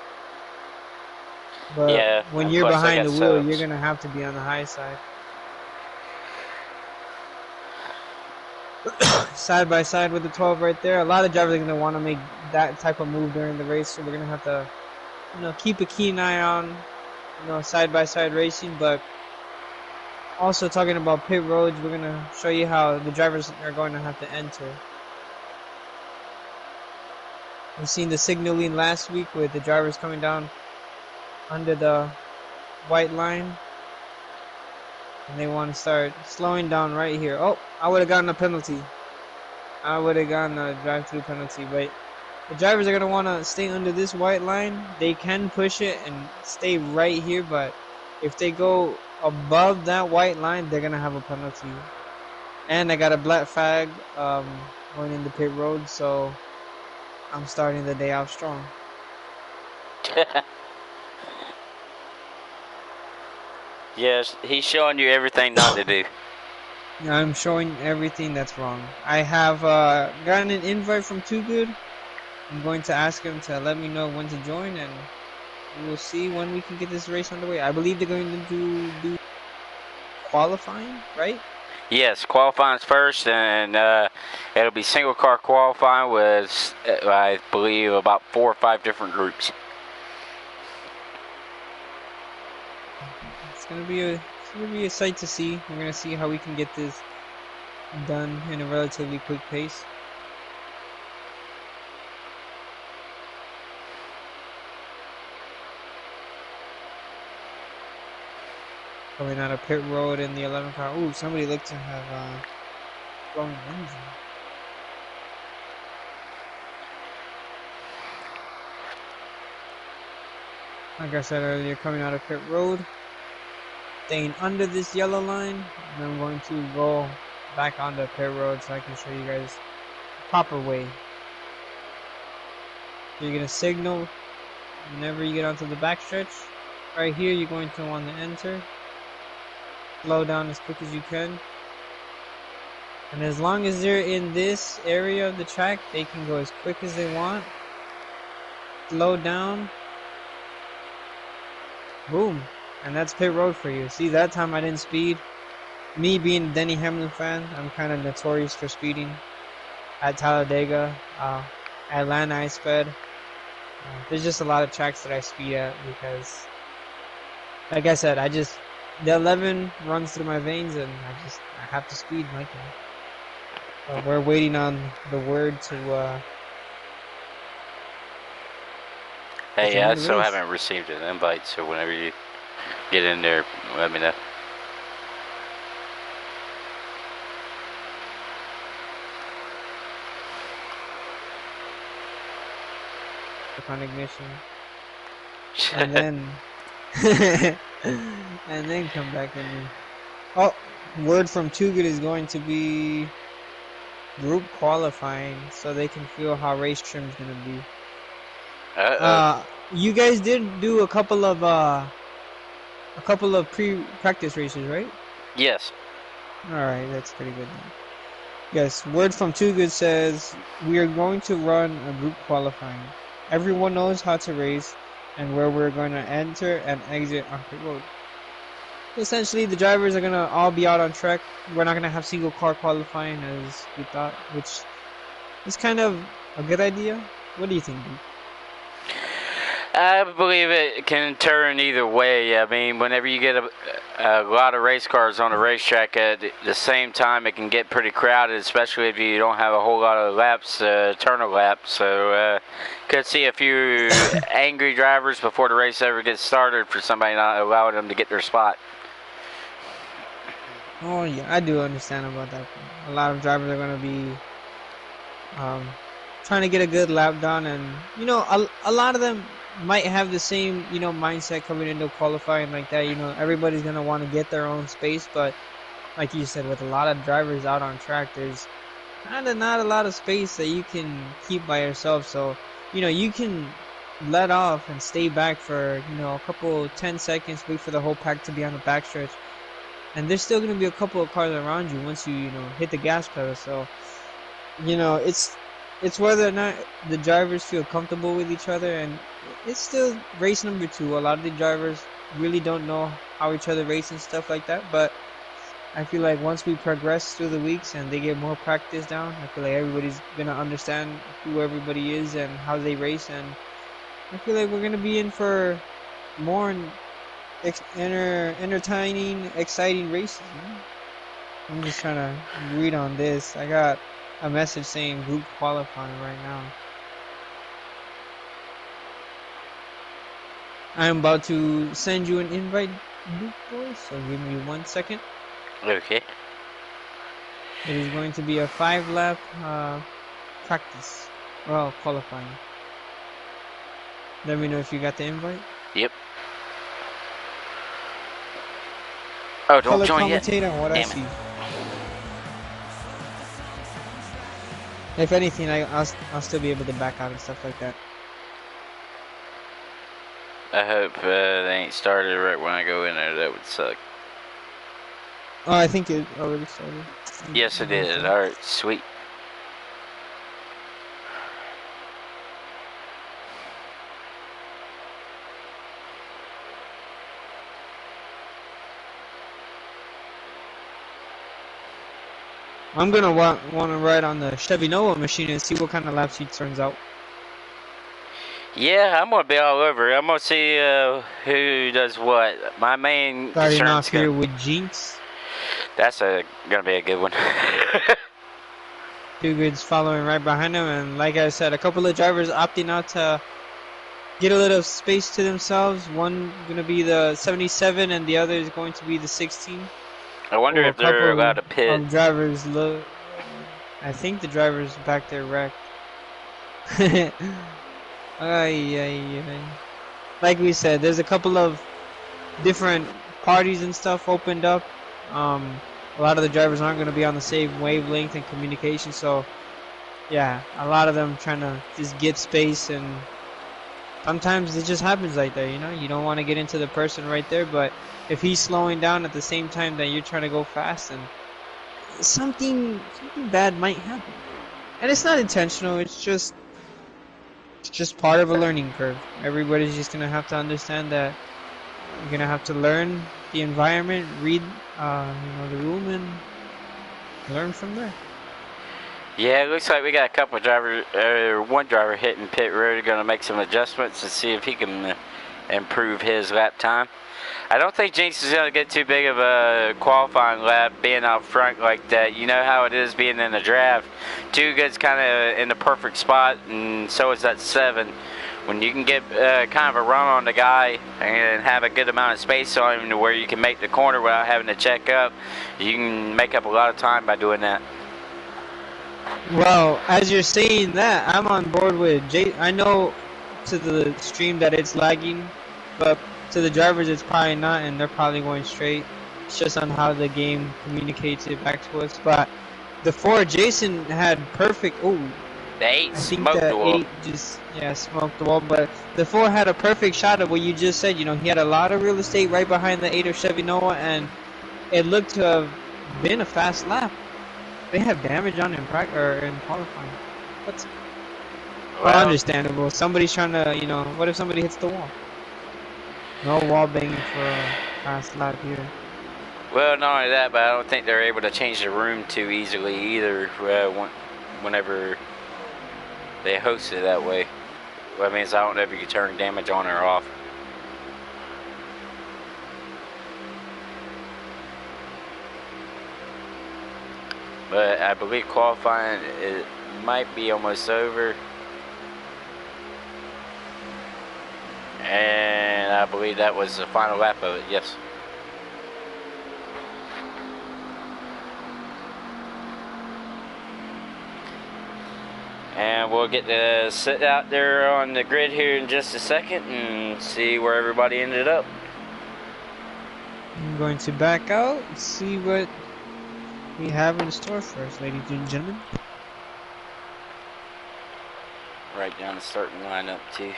But yeah, when you're behind the wheel, you're going to have to be on the high side. Side by side with the 12 right there. A lot of drivers are going to want to make that type of move during the race, so we're going to have to, you know, keep a keen eye on, you know, side-by-side racing. But also talking about pit roads, we're going to show you how the drivers are going to have to enter. We've seen the signaling last week with the drivers coming down under the white line. And they want to start slowing down right here. Oh, I would have gotten a penalty. I would have gotten a drive-through penalty, but the drivers are going to want to stay under this white line. They can push it and stay right here, but if they go above that white line, they're going to have a penalty. And I got a black flag going into pit road, so I'm starting the day off strong. Yes, he's showing you everything not to do. I'm showing everything that's wrong. I have gotten an invite from Too Good. I'm going to ask him to let me know when to join, and we'll see when we can get this race underway. I believe they're going to do qualifying, right? Yes, qualifying's first, and it'll be single car qualifying with, I believe, about 4 or 5 different groups. It's gonna be a sight to see. We're gonna see how we can get this done in a relatively quick pace. Coming out of pit road in the 11 car. Ooh, somebody looked to have blown the engine. Like I said earlier, coming out of pit road, staying under this yellow line, and I'm going to go back onto pit road so I can show you guys the proper way. You're going to signal whenever you get onto the backstretch. Right here, you're going to want to enter. Slow down as quick as you can. And as long as they're in this area of the track, they can go as quick as they want. Slow down. Boom. And that's pit road for you. See, that time I didn't speed. Me being a Denny Hamlin fan, I'm kind of notorious for speeding. At Talladega, Atlanta I sped. There's just a lot of tracks that I speed at because, like I said, the 11 runs through my veins and I have to speed like that. We're waiting on the word to Hey, I still haven't received an invite, so whenever you get in there, let me know. on ignition, and then and then come back in there. Oh, word from Too Good is going to be group qualifying, so they can feel how race trim's gonna be. You guys did do a couple of pre-practice races, right? Yes. All right, that's pretty good then. Yes, word from Too Good says we are going to run a group qualifying. Everyone knows how to race and where we're going to enter and exit on pit road. Essentially, the drivers are going to all be out on track. We're not going to have single car qualifying as we thought, which is kind of a good idea. What do you think, Duke? I believe it can turn either way. I mean, whenever you get a lot of race cars on a racetrack at the same time, it can get pretty crowded, especially if you don't have a whole lot of laps, turn of laps. So, could see a few angry drivers before the race ever gets started for somebody not allowing them to get their spot. Oh, yeah, I do understand about that. A lot of drivers are going to be trying to get a good lap done, and, you know, a lot of them might have the same, you know, mindset coming into qualifying like that. You know, everybody's going to want to get their own space, but like you said, with a lot of drivers out on track, there's kind of not a lot of space that you can keep by yourself. So, you know, you can let off and stay back for, you know, a couple 10 seconds, wait for the whole pack to be on the backstretch, and there's still going to be a couple of cars around you once you know, hit the gas pedal. So, you know, it's whether or not the drivers feel comfortable with each other, and it's still race number 2. A lot of the drivers really don't know how each other race and stuff like that, but I feel like once we progress through the weeks and they get more practice down, I feel like everybody's gonna understand who everybody is and how they race, and I feel like we're gonna be in for more entertaining, exciting races. You know? I'm just trying to read on this. I got a message saying group qualifying right now. I'm about to send you an invite, Duke boy, so give me 1 second. Okay. It is going to be a 5-lap practice. Well, qualifying. Let me know if you got the invite. Yep. Oh, don't Color join yet. commentate on what I see. If anything, I'll still be able to back out and stuff like that. I hope they ain't started right when I go in there. That would suck. Oh, I think it already started. Yes, it did. Alright, sweet. I'm gonna want to ride on the Chevy Nova machine and see what kind of laps he turns out. Yeah, I'm gonna be all over. I'm gonna see who does what. My main Starting off concern's here with Jinx. That's gonna be a good one. Too Good's following right behind him, and like I said, a couple of drivers opting out to get a little space to themselves. One gonna be the 77, and the other is going to be the 16. I wonder if they're allowed to pit. Drivers look. I think the driver's back there wrecked. Like we said, there's a couple of different parties and stuff opened up. A lot of the drivers aren't going to be on the same wavelength and communication, so yeah, a lot of them trying to just get space, and sometimes it just happens like that, you know? You don't want to get into the person right there, but if he's slowing down at the same time that you're trying to go fast, and something bad might happen. And it's not intentional, it's just part of a learning curve. Everybody's just going to have to understand that you're going to have to learn the environment, read the room, and learn from there. Yeah, it looks like we got a couple of drivers, one driver hitting pit road, going to make some adjustments and see if he can improve his lap time. I don't think Jinx is going to get too big of a qualifying lap being out front like that. You know how it is being in the draft. Too Good's kind of in the perfect spot, and so is that 7. When you can get kind of a run on the guy and have a good amount of space on him to where you can make the corner without having to check up, you can make up a lot of time by doing that. Well, as you're saying that, I'm on board with Jay. I know to the stream that it's lagging, but to the drivers it's probably not, and they're probably going straight. It's just on how the game communicates it back to us. But the 4, Jason had perfect. Oh, The 8 I think smoked the the wall. 8 just smoked the wall. But the 4 had a perfect shot of what you just said. You know, he had a lot of real estate right behind the 8 of Chevy Nova, and it looked to have been a fast lap. They have damage on in qualifying. That's understandable. Somebody's trying to, you know, what if somebody hits the wall? No wall banging for a fast lap here. Well, not only that, but I don't think they're able to change the room too easily either. Whenever they host it that way, well, that means I don't know if you can turn damage on or off. But I believe qualifying it might be almost over. And I believe that was the final lap of it, yes. And we'll get to sit out there on the grid here in just a second and see where everybody ended up. I'm going to back out and see what we have in store for us, ladies and gentlemen. Right down the starting lineup too.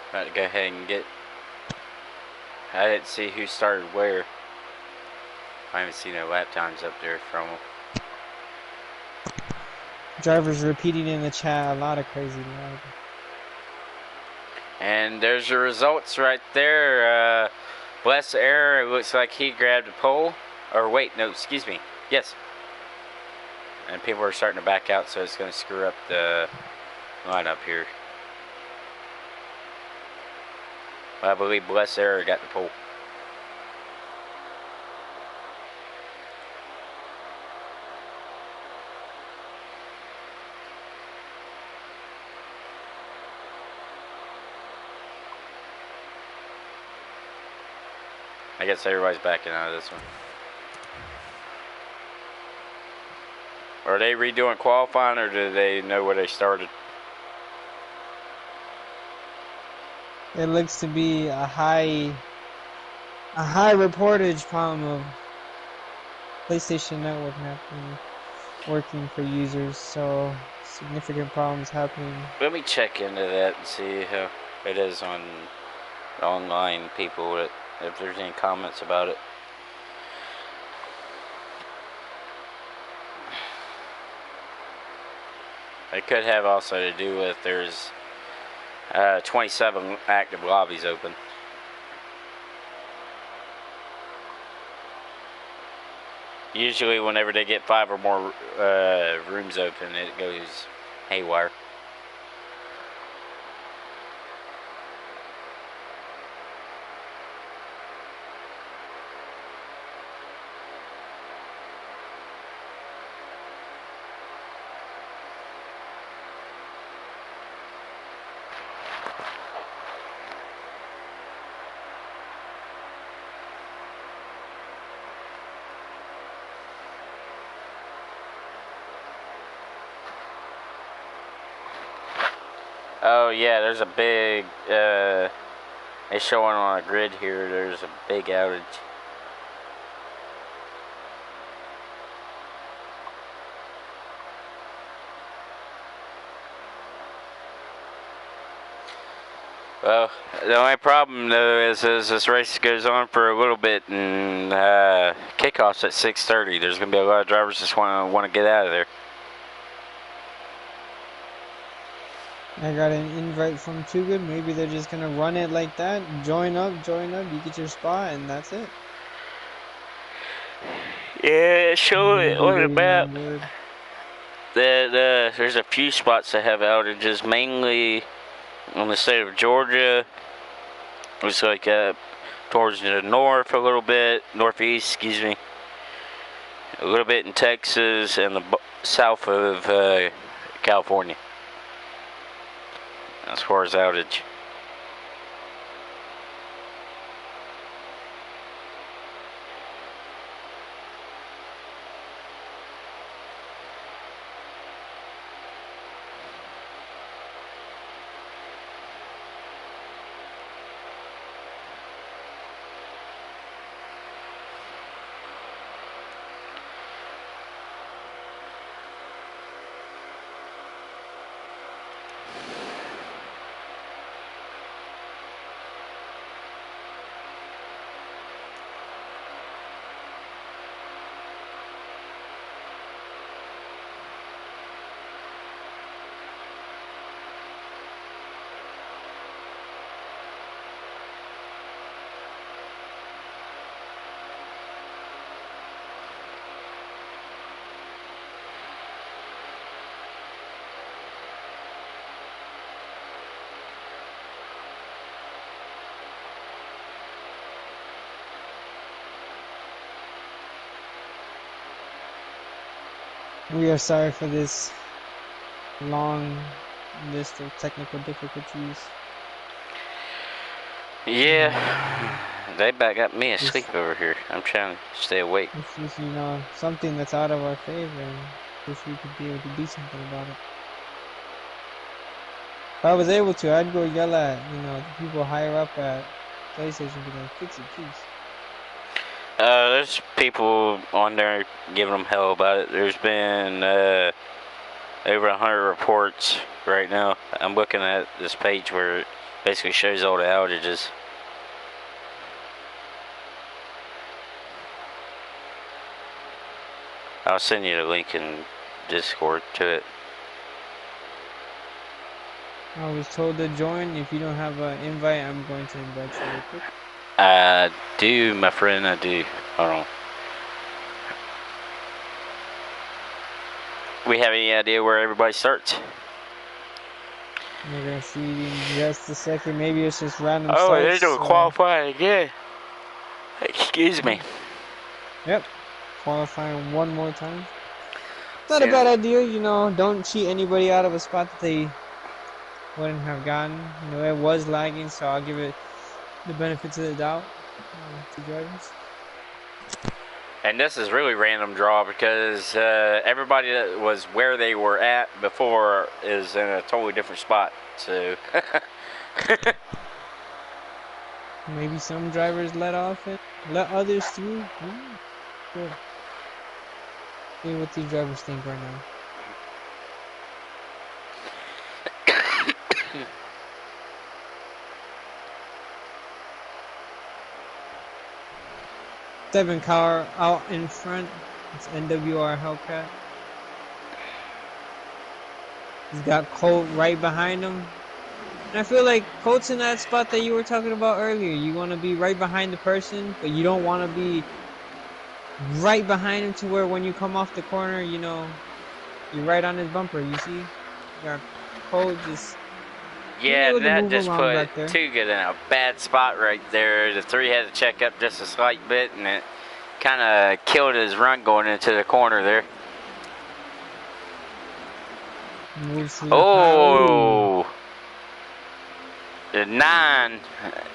About to go ahead and get. I didn't see who started where. I haven't seen no lap times up there from them. Drivers repeating in the chat, a lot of crazy lag. And there's your results right there. Bless Error, it looks like he grabbed a pole. Or wait, no, excuse me. Yes. And people are starting to back out, so it's going to screw up the lineup here. I believe Bless Error got the pole. I guess everybody's backing out of this one. Are they redoing qualifying, or do they know where they started? It looks to be a high reportage problem of PlayStation Network not working for users, so significant problems happening. Let me check into that and see how it is on online people, if there's any comments about it. It could have also to do with there's 27 active lobbies open. Usually whenever they get 5 or more rooms open, it goes haywire. Oh yeah, there's a big, it's showing on a grid here, there's a big outage. Well, the only problem though is this race goes on for a little bit, and kickoff's at 6:30. There's going to be a lot of drivers just want to get out of there. I got an invite from Too Good. Maybe they're just gonna run it like that. Join up. You get your spot, and that's it. Yeah, show it Nobody on the getting map. on board. There's a few spots that have outages, mainly on the state of Georgia. It's like towards the north a little bit, northeast, excuse me. A little bit in Texas and the south of California. As far as outage. We are sorry for this long list of technical difficulties. Yeah, they about got me Just- asleep over here. I'm trying to stay awake. It's just, you know, something that's out of our favor, and wish we could be able to do something about it. If I was able to, I'd go yell at, you know, the people higher up at PlayStation, be like, fix it, please. There's people on there giving them hell about it. There's been over 100 reports right now. I'm looking at this page where it basically shows all the outages. I'll send you the link in Discord to it. I was told to join. If you don't have an invite, I'm going to invite you real quick. I do, my friend, I do. Hold on. We have any idea where everybody starts? We're gonna see in just a second. Maybe it's just random Oh, starts. they're doing qualifying again. Excuse me. Yep. Qualifying one more time. Not a bad idea, you know. Don't cheat anybody out of a spot that they wouldn't have gotten. You know, it was lagging, so I'll give it the benefits of the doubt to drivers. And this is really random draw because everybody that was where they were at before is in a totally different spot. So Maybe some drivers let off it, let others through. Good. See what these drivers think right now. Devin Carr out in front. It's NWR Hellcat. He's got Colt right behind him. And I feel like Colt's in that spot that you were talking about earlier. You want to be right behind the person, but you don't want to be right behind him to where when you come off the corner, you know, you're right on his bumper, you see? You got Colt just... yeah, that move just along put back there. Too Good in a bad spot right there. The 3 had to check up just a slight bit, and it kind of killed his run going into the corner there. Moves to the Oh! The 9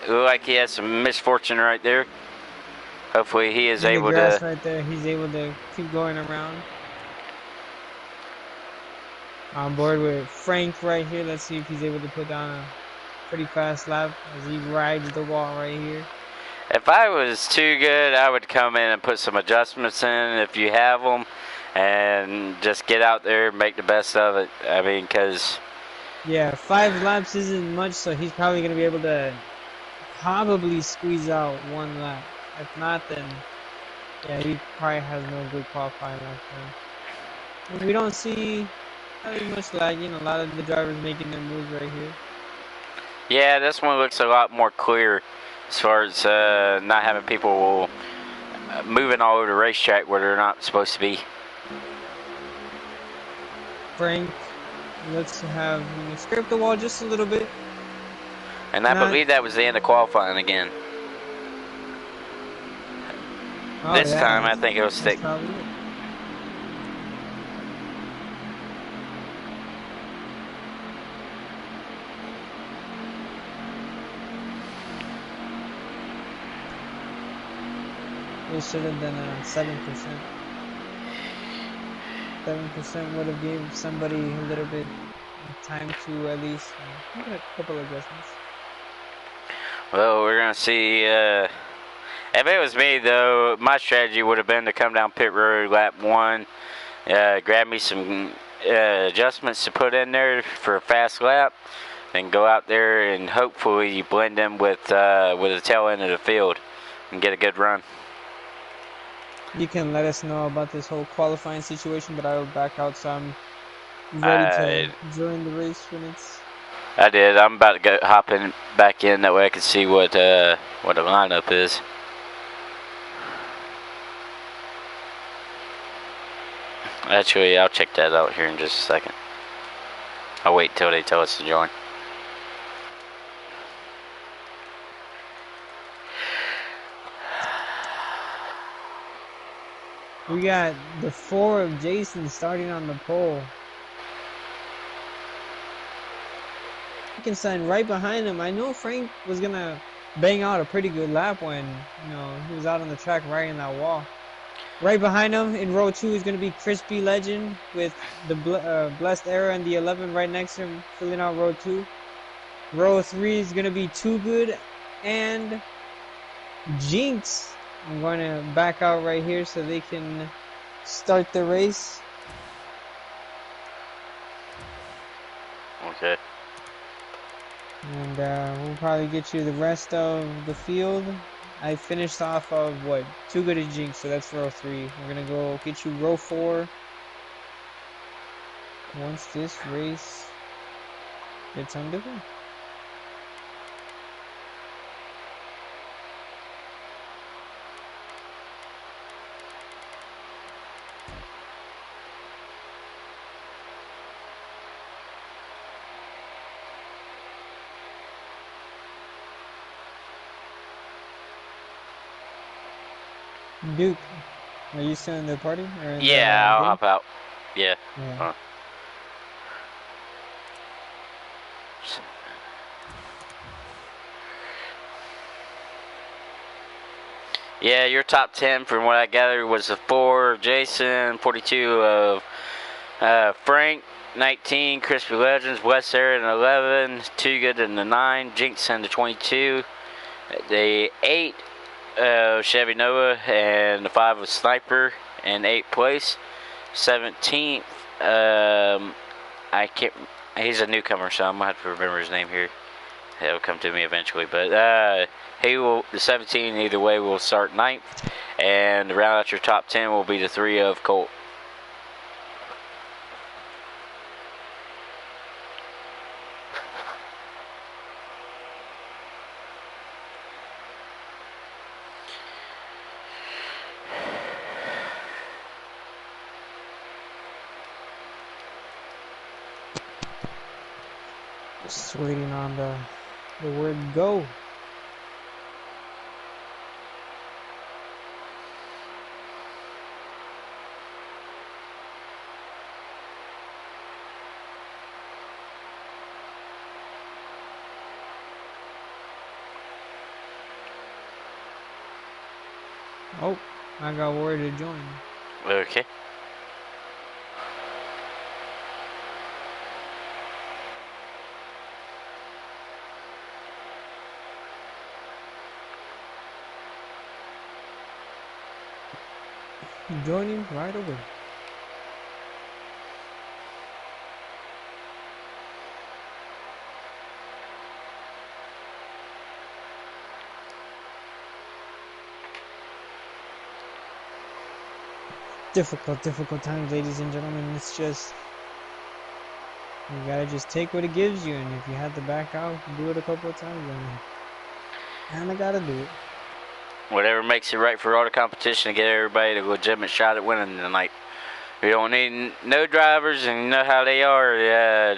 looked like he has some misfortune right there. Hopefully he is in the able grass to... right there. He's able to keep going around. On board with Frank right here. Let's see if he's able to put down a pretty fast lap as he rides the wall right here. If I was Too Good, I would come in and put some adjustments in if you have them, and just get out there and make the best of it. I mean, because... yeah, 5 laps isn't much, so he's probably going to be able to probably squeeze out 1 lap. If not, then yeah, he probably has no good qualifying lap time. We don't see Not really much lagging. A lot of the drivers making their moves right here. Yeah, this one looks a lot more clear as far as not having people moving all over the racetrack where they're not supposed to be. Frank looks to have scraped the wall just a little bit. And I believe that was the end of qualifying again. Oh, this yeah, time I think it'll stick. Probably it. They should have done 7%. 7% would have given somebody a little bit of time to at least make a couple of adjustments. Well, we're going to see. If it was me, though, my strategy would have been to come down pit road lap 1, grab me some adjustments to put in there for a fast lap, and go out there and hopefully blend them with the tail end of the field and get a good run. You can let us know about this whole qualifying situation, but I will back out, so I'm ready to join the race when it's... I did. I'm about to go hopping back in, that way I can see what the lineup is. Actually, I'll check that out here in just a second. I'll wait till they tell us to join. We got the 4 of Jason starting on the pole. Frankenstein right behind him. I know Frank was gonna bang out a pretty good lap when he was out on the track riding that wall. Right behind him in row 2 is gonna be Crispy Legend with the Blessed Era and the 11 right next to him, filling out row 2. Row 3 is gonna be Too Good and Jinx. I'm going to back out right here so they can start the race. Okay. And we'll probably get you the rest of the field. I finished off of what? Too Good at Jinx, so that's row 3. We're going to go get you row 4. Once this race gets underway. Duke, are you still in the party? Or in yeah, I'll hop out. Yeah. Yeah, your top 10 from what I gathered was the 4 of Jason, 42 of Frank, 19 Crispy Legends, West Aaron 11, Too Good in the 9, Jinx in the 22, the 8 Chevy Nova, and the 5 of Sniper in 8th place. 17th, I can't. He's a newcomer, so I'm gonna have to remember his name here. It'll come to me eventually, but he will. The 17 either way will start 9th, and to round out your top 10 will be the 3 of Colt. Just waiting on the word go. Oh, I got word to join. Okay. Joining right away. Difficult times, ladies and gentlemen. It's just You gotta just take what it gives you, and if you have to back out, do it a couple of times, then kinda gotta do it. Whatever makes it right for all the competition to get everybody a legitimate shot at winning tonight. We don't need no drivers, and you know how they are.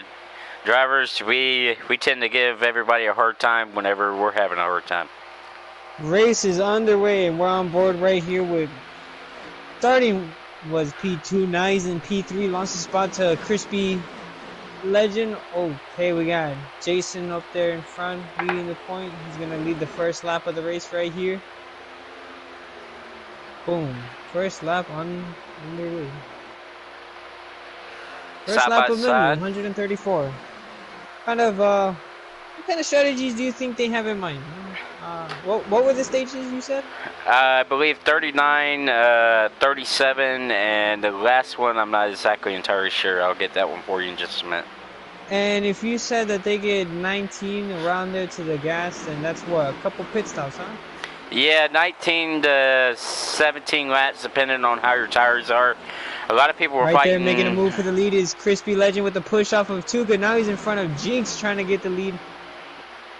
Drivers, we tend to give everybody a hard time whenever we're having a hard time. Race is underway, and we're on board right here with starting was P2. Now he's in P3. Lost his spot to Crispy Legend. Okay, we got Jason up there in front leading the point. He's going to lead the first lap of the race right here. Boom. First lap underway. First Side lap by of Middle, side. 134. What kind of strategies do you think they have in mind? What were the stages you said? I believe 39, 37, and the last one I'm not exactly entirely sure. I'll get that one for you in just a minute. And if you said that they get 19 around there to the gas, then that's what, a couple pit stops, huh? Yeah, 19 to 17 laps, depending on how your tires are. A lot of people were Right fighting. there, making a move for the lead is Crispy Legend with the push off of Tuga. Now he's in front of Jinx trying to get the lead.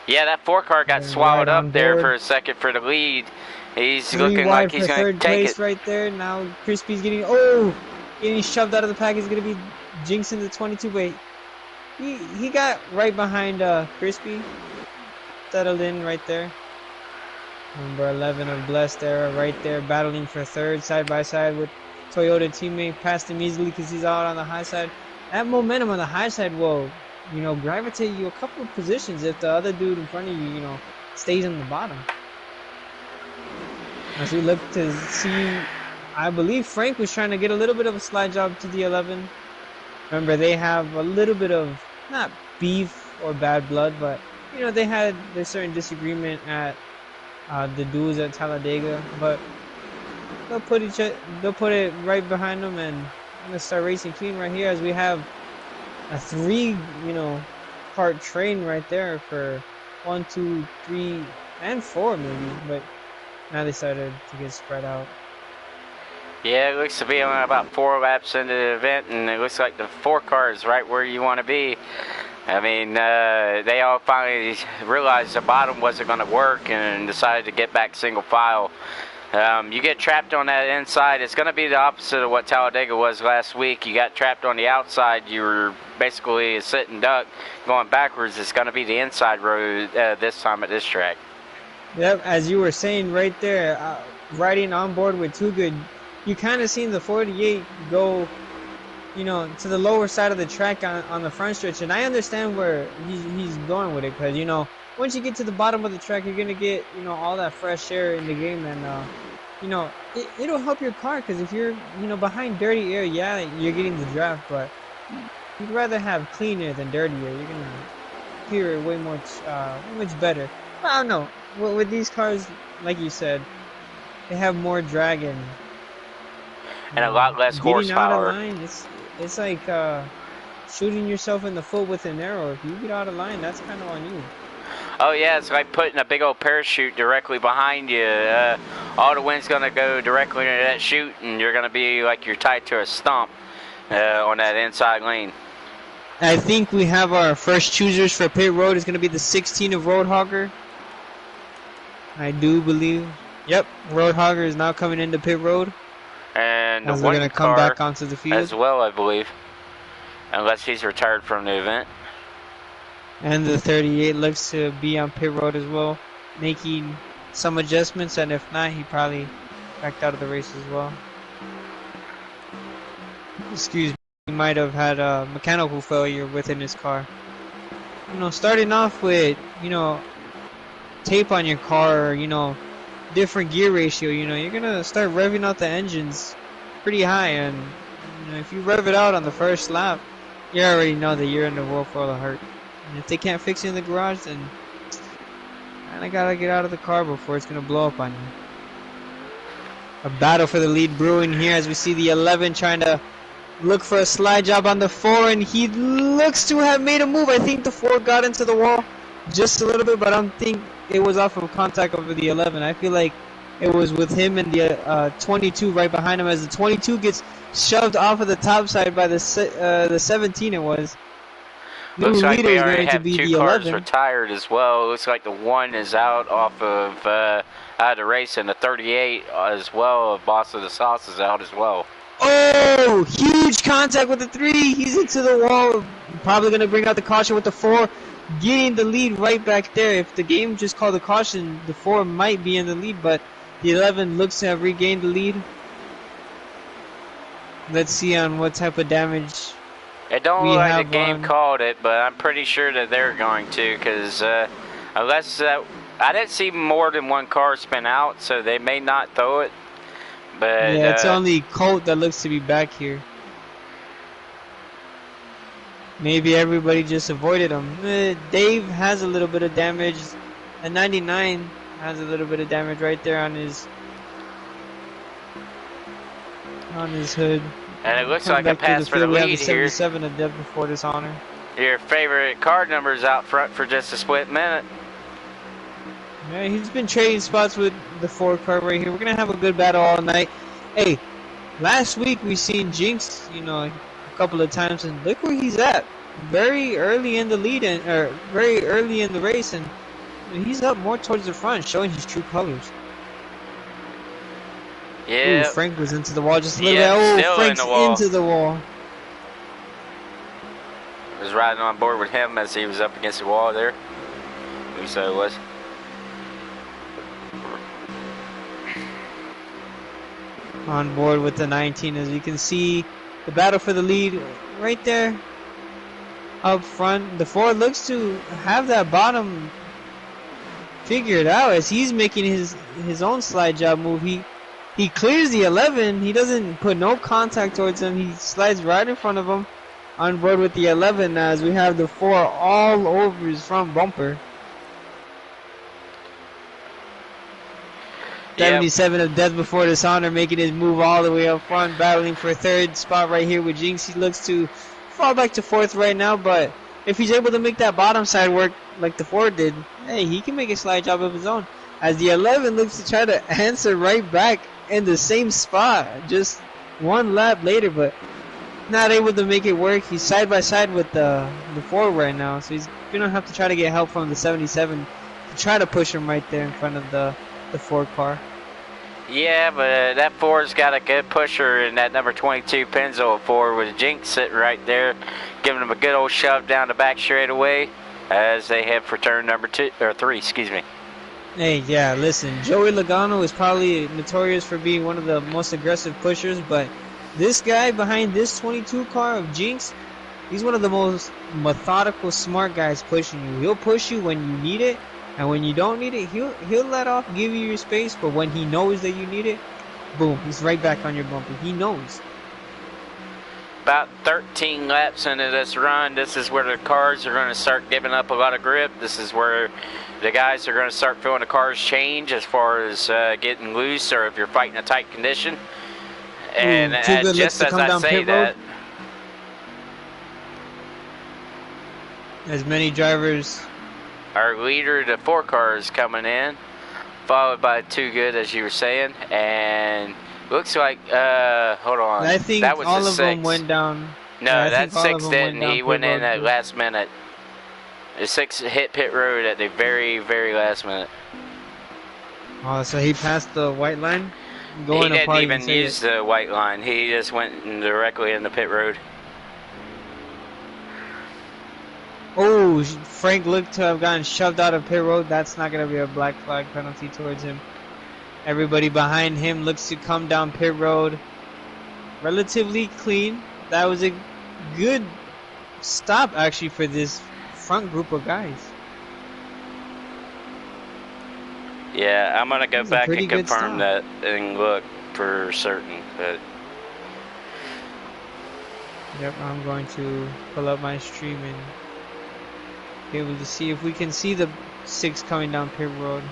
Yeah, that 4 car got And swallowed right on up there board. for a second for the lead. He's 3 looking wide like he's for going to third take place it. right there. Now Crispy's getting shoved out of the pack. He's going to be Jinx in the 22. But he got right behind Crispy. Settled in right there. Number 11 of Blessed Era right there battling for third side by side with Toyota teammate. Passed him easily because he's out on the high side. That momentum on the high side will, gravitate you a couple of positions if the other dude in front of you, stays on the bottom. As we look to see, I believe Frank was trying to get a little bit of a slide job to the 11. Remember, they have a little bit of, not beef or bad blood, but, they had a certain disagreement at the duels at Talladega, but they'll put it right behind them, and I'm gonna start racing clean right here as we have a 3 part train right there for 1, 2, 3, and 4 maybe, but now they started to get spread out. Yeah, it looks to be only about 4 laps into the event, and it looks like the 4 car is right where you want to be. I mean, they all finally realized the bottom wasn't going to work and decided to get back single file. You get trapped on that inside, it's going to be the opposite of what Talladega was last week. You got trapped on the outside, you were basically a sitting duck going backwards. It's going to be the inside road this time at this track. Yep, as you were saying right there, riding on board with Too Good, you kind of seen the 48 go, to the lower side of the track on the front stretch, and I understand where he's going with it, because, once you get to the bottom of the track, you're going to get, all that fresh air in the game, and, it'll help your car, because if you're, behind dirty air, yeah, you're getting the draft, but you'd rather have clean air than dirty air. You're going to hear it way much better. But I don't know. With these cars, like you said, they have more drag and a lot less horsepower. Getting out of line, it's like shooting yourself in the foot with an arrow. If you get out of line, that's kind of on you. Oh yeah, it's like putting a big old parachute directly behind you. All the wind's gonna go directly into that chute, and you're gonna be like you're tied to a stump on that inside lane. I think we have our first choosers for pit road. It's gonna be the 16 of Roadhogger. I do believe. Yep, Roadhogger is now coming into pit road. And the As one we're gonna come car back onto the field as well, I believe, unless he's retired from the event. And the 38 looks to be on pit road as well, making some adjustments, and if not, he probably backed out of the race as well. Excuse me, he might have had a mechanical failure within his car. Starting off with, tape on your car, or, different gear ratio, you're gonna start revving out the engines pretty high, and if you rev it out on the first lap, you already know that you're in the world full of hurt. And if they can't fix it in the garage, then I gotta get out of the car before it's gonna blow up on you. A battle for the lead brewing here as we see the 11 trying to look for a slide job on the 4, and he looks to have made a move. I think the 4 got into the wall just a little bit, but I don't think it was off of contact over the 11. I feel like it was with him and the 22 right behind him, as the 22 gets shoved off of the top side by the 17 it was. New Looks like leader we is already going to have be two the cars 11. retired as well. It looks like the 1 is out off of out of the race, and the 38 as well of Boss of the Sauce is out as well. Oh, huge contact with the 3. He's into the wall. Probably going to bring out the caution with the 4. Getting the lead right back there. If the game just called a caution, the 4 might be in the lead, but the 11 looks to have regained the lead. Let's see on what type of damage It don't we look like have the game on. called it, but I'm pretty sure that they're going to, because unless I didn't see more than one car spin out, so they may not throw it. But Yeah, it's only Colt that looks to be back here. Maybe everybody just avoided him. Dave has a little bit of damage. A 99 has a little bit of damage right there on his hood. and it looks Coming like a back through pass for the field, we have lead a here. 77 of depth before dishonor. Your favorite card number's out front for just a split minute. Yeah, he's been trading spots with the 4 car right here. We're gonna have a good battle all night. Hey, last week we seen Jinx, a couple of times, and look where he's at. Very early in the lead, or very early in the race, and he's up more towards the front, showing his true colors. Yeah. Ooh, Frank was into the wall just a little Yeah, bit. still Oh, in Frank's the wall. into the wall. Was riding on board with him as he was up against the wall there. At least so it was. On board with the 19, as you can see, the battle for the lead right there up front. The 4 looks to have that bottom figured out as he's making his own slide job move. He clears the 11. He doesn't put no contact towards him. He slides right in front of him. On board with the 11 as we have the 4 all over his front bumper. 77 of death before dishonor, making his move all the way up front, battling for 3rd spot right here with Jinx. He looks to fall back to 4th right now, but if he's able to make that bottom side work like the 4 did, hey, he can make a slide job of his own. As the 11 looks to try to answer right back in the same spot, just one lap later, but not able to make it work. He's side by side with the 4 right now, so he's gonna have to try to get help from the 77 to try to push him right there in front of the 4 car. Yeah, but that 4's got a good pusher in that number 22 Pennzoil 4 with Jinx sitting right there, giving him a good old shove down the back straightaway as they head for turn number 3, excuse me. Hey, yeah, listen, Joey Logano is probably notorious for being one of the most aggressive pushers, but this guy behind this 22 car of Jinx, he's one of the most methodical, smart guys pushing you. He'll push you when you need it, and when you don't need it, he'll let off, give you your space, but when he knows that you need it, boom, he's right back on your bumper. He knows. About 13 laps into this run, this is where the cars are going to start giving up a lot of grip. This is where the guys are going to start feeling the cars change as far as getting loose or if you're fighting a tight condition. And just as I say that, as many drivers, our leader, the 4 car, is coming in, followed by Too Good, as you were saying, and looks like hold on, I think that was all the of 6. them went down. No, yeah, that 6 didn't. He went in at too. last minute. The 6 hit pit road at the very, very last minute. Oh, so he passed the white line? He didn't even use the white line. He just went directly in the pit road. Oh, Frank looked to have gotten shoved out of pit road. That's not going to be a black flag penalty towards him. Everybody behind him looks to come down pit road. Relatively clean. That was a good stop, actually, for this front group of guys. Yeah, I'm going to go back and confirm stop. that and look for certain. But Yep, I'm going to pull up my stream and be able to see if we can see the 6 coming down pit road.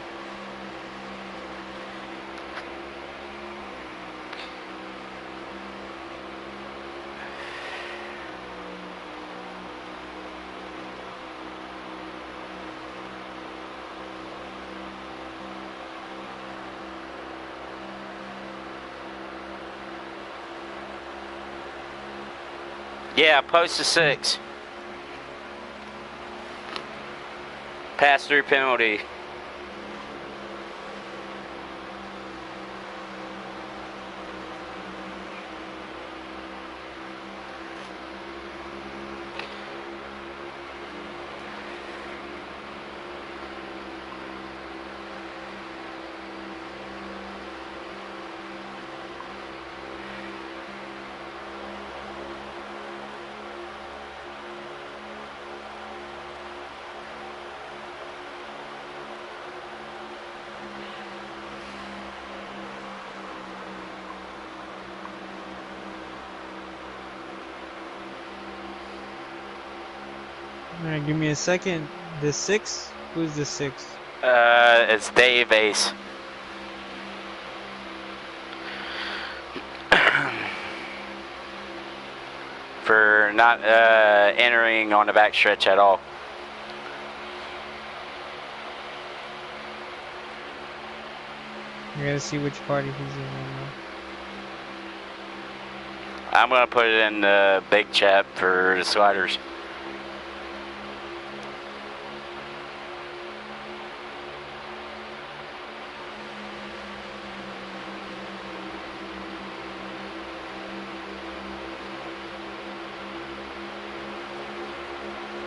yeah, post the 6. Pass-through penalty. Alright, give me a second. The 6? Who's the 6? It's Dave Ace. For not entering on the backstretch at all. I gotta see which party he's in right now. I'm gonna put it in the big chat for the sliders.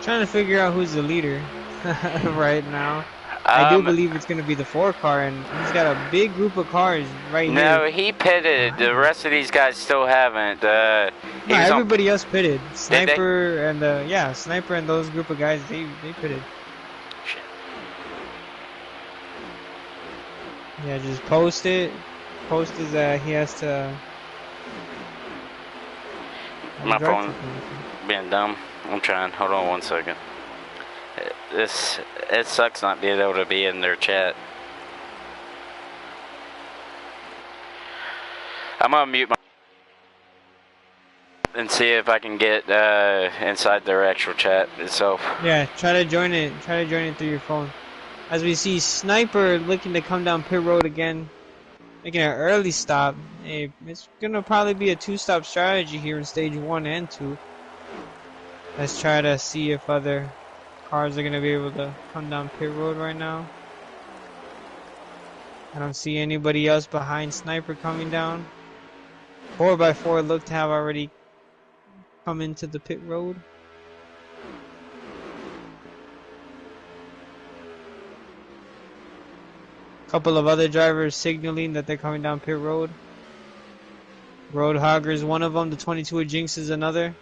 Trying to figure out who's the leader right now. I do believe it's going to be the 4 car, and he's got a big group of cars right here. No, he pitted. The rest of these guys still haven't. Everybody else pitted. Sniper and Sniper and those group of guys, they pitted. Shit. Yeah, just post it. Post is he has to. My phone being dumb. I'm trying. Hold on 1 second. It sucks not being able to be in their chat. I'm gonna mute my and see if I can get inside their actual chat itself. Yeah, try to join it. Try to join it through your phone. As we see Sniper looking to come down pit road again, making an early stop. Hey, it's gonna probably be a 2-stop strategy here in stage 1 and 2. Let's try to see if other cars are going to be able to come down pit road right now. I don't see anybody else behind Sniper coming down. 4x4 look to have already come into the pit road. Couple of other drivers signaling that they're coming down pit road. Roadhogger is one of them. The 22 of Jinx is another.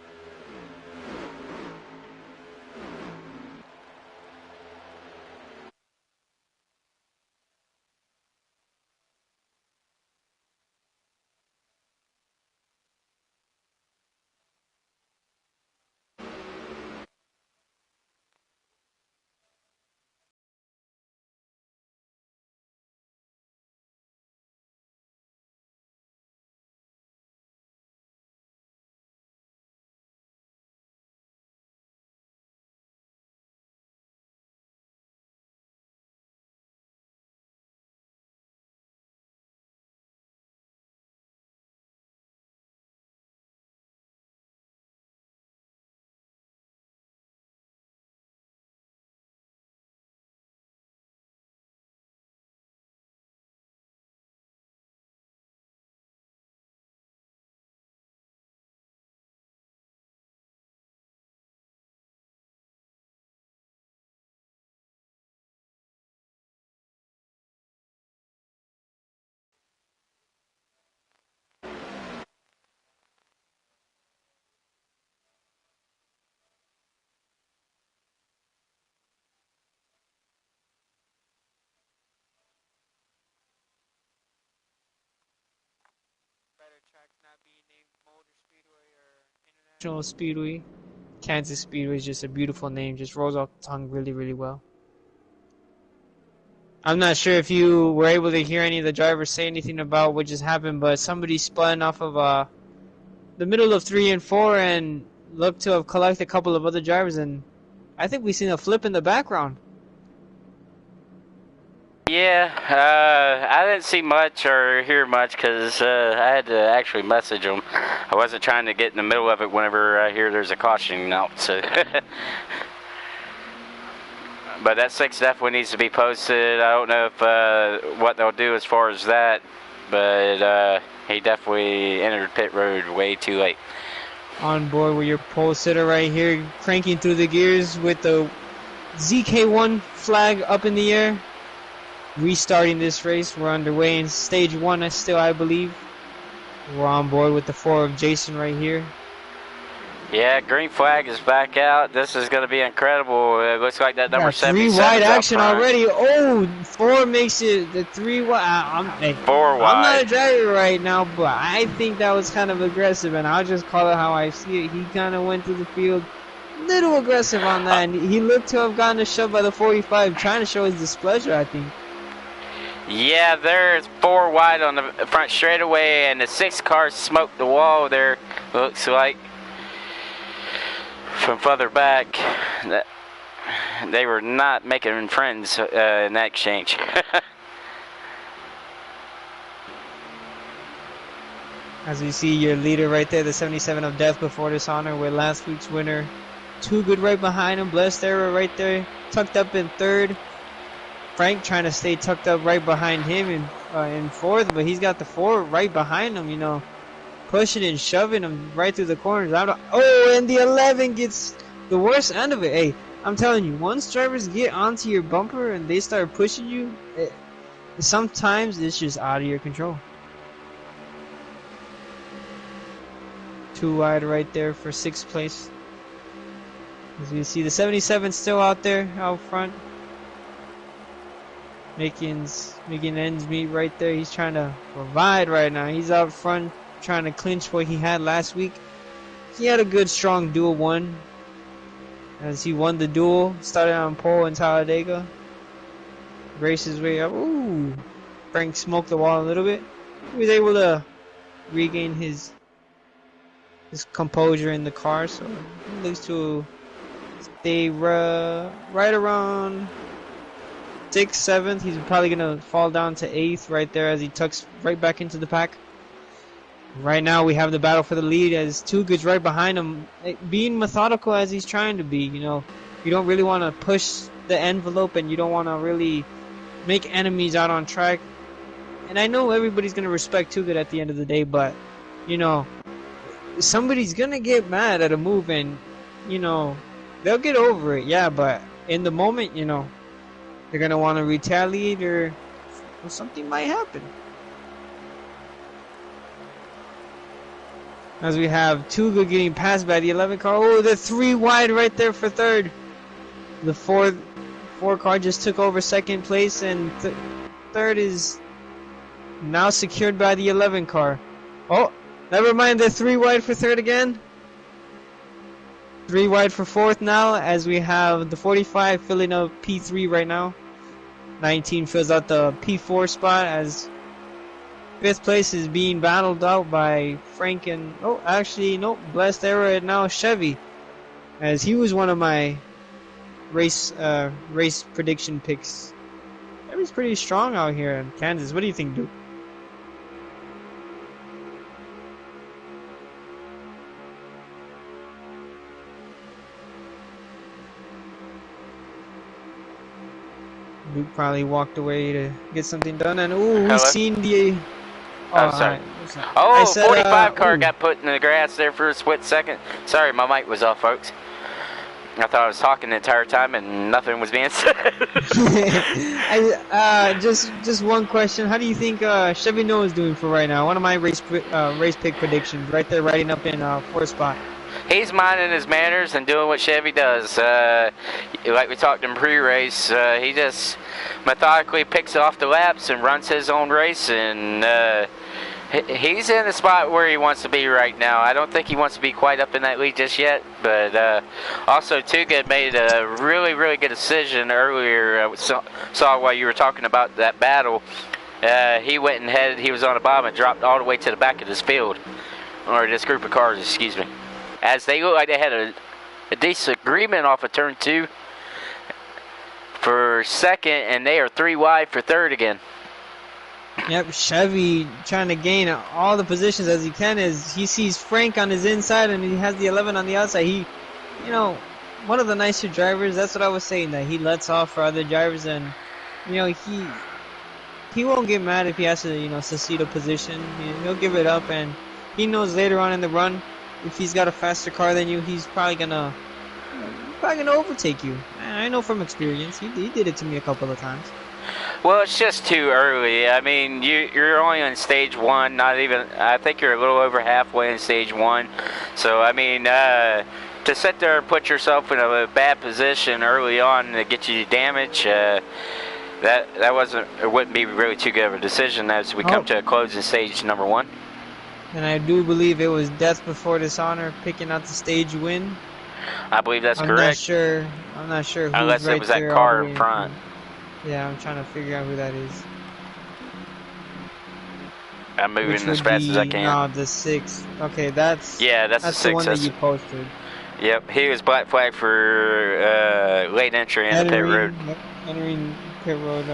International Speedway. Kansas Speedway is just a beautiful name, just rolls off the tongue really, really well. I'm not sure if you were able to hear any of the drivers say anything about what just happened, but somebody spun off of the middle of 3 and 4 and looked to have collected a couple of other drivers, and I think we seen a flip in the background. Yeah, I didn't see much or hear much because I had to actually message them. I wasn't trying to get in the middle of it whenever I hear there's a caution out. So But that 6 definitely needs to be posted. I don't know if what they'll do as far as that, but he definitely entered pit road way too late. On board with your pole sitter right here, cranking through the gears with the ZK1 flag up in the air. Restarting this race. We're underway in stage 1 still, I believe. We're on board with the 4 of Jason right here. Yeah, green flag is back out. This is going to be incredible. It looks like that number 77 3 wide action already. Oh, 4 makes it the 3 wide. Hey, 4 wide. I'm not a driver right now, but I think that was kind of aggressive, and I'll just call it how I see it. He kind of went through the field a little aggressive on that, and he looked to have gotten a shove by the 45, trying to show his displeasure, I think. Yeah, there's 4 wide on the front straightaway, and the 6 car smoked the wall there, looks like. From further back, they were not making friends in that exchange. As you see your leader right there, the 77 of Death Before Dishonor with last week's winner. Too Good right behind him. Blessed Era right there, tucked up in 3rd. Frank trying to stay tucked up right behind him in 4th, but he's got the 4 right behind him, you know. Pushing and shoving him right through the corners. Oh, and the 11 gets the worst end of it. Hey, I'm telling you, once drivers get onto your bumper and they start pushing you, sometimes it's just out of your control. 2 wide right there for 6th place. As you see, the 77 still out there, out front. Making ends meet right there. He's trying to provide right now. He's out front, trying to clinch what he had last week. He had a good strong duel 1 as he won the duel, started on pole in Talladega, raced his way up. Ooh, Frank smoked the wall a little bit. He was able to regain his composure in the car, so he looks to stay right around 6th, 7th. He's probably gonna fall down to 8th right there as he tucks right back into the pack. Right now we have the battle for the lead as Too Good's right behind him, being methodical as he's trying to be. You know, you don't really want to push the envelope and you don't want to really make enemies out on track. And I know everybody's going to respect Too Good at the end of the day, but, you know, somebody's going to get mad at a move and, you know, they'll get over it, yeah, but in the moment, you know, they're going to want to retaliate or something might happen. As we have Too Good getting passed by the 11 car. Oh, the 3 wide right there for 3rd. The 4 car just took over 2nd place, and 3rd is now secured by the 11 car. Oh, never mind, the 3 wide for 3rd again. 3 wide for 4th now, as we have the 45 filling up P3 right now. 19 fills out the P4 spot as 5th place is being battled out by Frank and, oh, actually, nope, Blessed Era and now Chevy, as he was one of my race prediction picks. Chevy's pretty strong out here in Kansas. What do you think, Duke? Duke probably walked away to get something done, and ooh, we've seen the... Oh, sorry. Oh, 45 car got put in the grass there for a split second. Sorry, my mic was off, folks. I thought I was talking the entire time and nothing was being said. Just one question. How do you think Chevy Noah is doing for right now? One of my race pick predictions, right there, riding up in 4th spot. He's minding his manners and doing what Chevy does. Like we talked in pre-race, he just methodically picks off the laps and runs his own race, and he's in the spot where he wants to be right now. I don't think he wants to be quite up in that lead just yet, but also Too Good made a really, really good decision earlier. Saw while you were talking about that battle. He went and headed, he was on the bottom and dropped all the way to the back of this field, or this group of cars, excuse me. As they look like they had a disagreement off of turn 2 for 2nd, and they are 3 wide for 3rd again. Yep, Chevy trying to gain all the positions as he can as he sees Frank on his inside and he has the 11 on the outside. He, you know, one of the nicer drivers. That's what I was saying, that he lets off for other drivers, and you know he won't get mad if he has to, you know, secede a position. He'll give it up, and he knows later on in the run, if he's got a faster car than you, he's probably gonna overtake you. I know from experience. He did it to me a couple of times. Well, it's just too early. I mean, you're only on stage one, not even, I think you're a little over halfway in stage one. So, I mean, to sit there and put yourself in a bad position early on to get you damage, that wouldn't be really too good of a decision as we come to a close in stage number one. And I do believe it was death before dishonor picking out the stage win. I believe that's correct. I'm not sure who's unless right it was that there car in front. Yeah, I'm trying to figure out who that is. I'm moving as fast as I can. No, the 6. Okay, that's the 6. The one that you posted. Yep, he was black flag for late entry in the pit road. Entering pit road.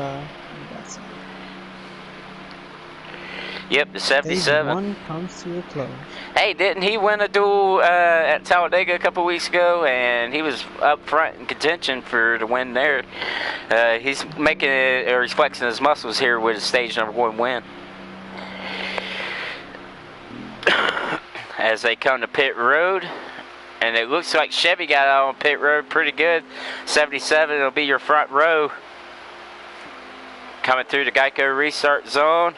Yep, the 77. Stage 1 comes to a close. Hey, didn't he win a duel at Talladega a couple weeks ago? And he was up front in contention for the win there. He's making it, or he's flexing his muscles here with his stage number 1 win. As they come to pit road, and it looks like Chevy got out on pit road pretty good. 77 will be your front row. Coming through the Geico restart zone.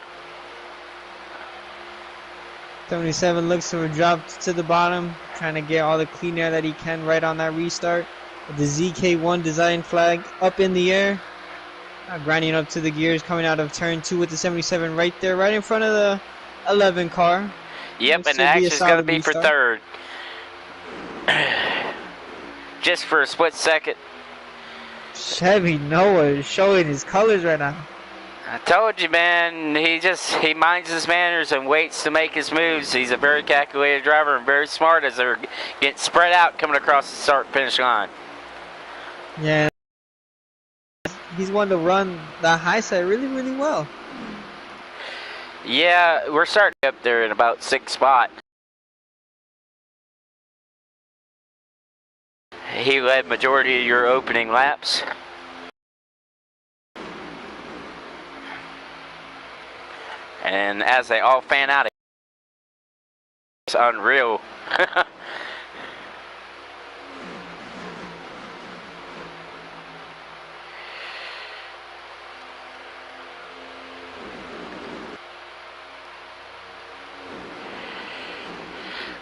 77 looks to have dropped to the bottom, trying to get all the clean air that he can right on that restart. The ZK1 design flag up in the air. Grinding up to the gears, coming out of turn 2 with the 77 right there, right in front of the 11 car. Yep, and the action is going to be for third. Just for a split second. Chevy Noah is showing his colors right now. I told you, man, he minds his manners and waits to make his moves. He's a very calculated driver and very smart as they're getting spread out coming across the start-finish line. Yeah, he's one to run the high side really, really well. Yeah, we're starting up there in about 6th spot. He led majority of your opening laps. And as they all fan out, it's unreal.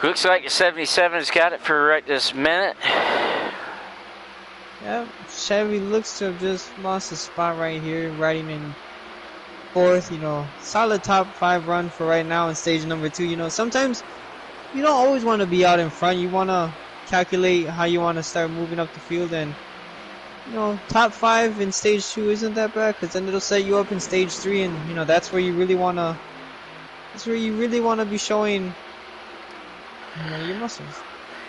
Looks like the 77's got it for right this minute. Yeah, Chevy looks to have just lost a spot right here, riding in 4th, you know, solid top 5 run for right now in stage number 2. You know, sometimes you don't always want to be out in front. You want to calculate how you want to start moving up the field, and you know, top 5 in stage 2 isn't that bad, because then it'll set you up in stage 3, and you know, that's where you really want to be showing, you know, your muscles.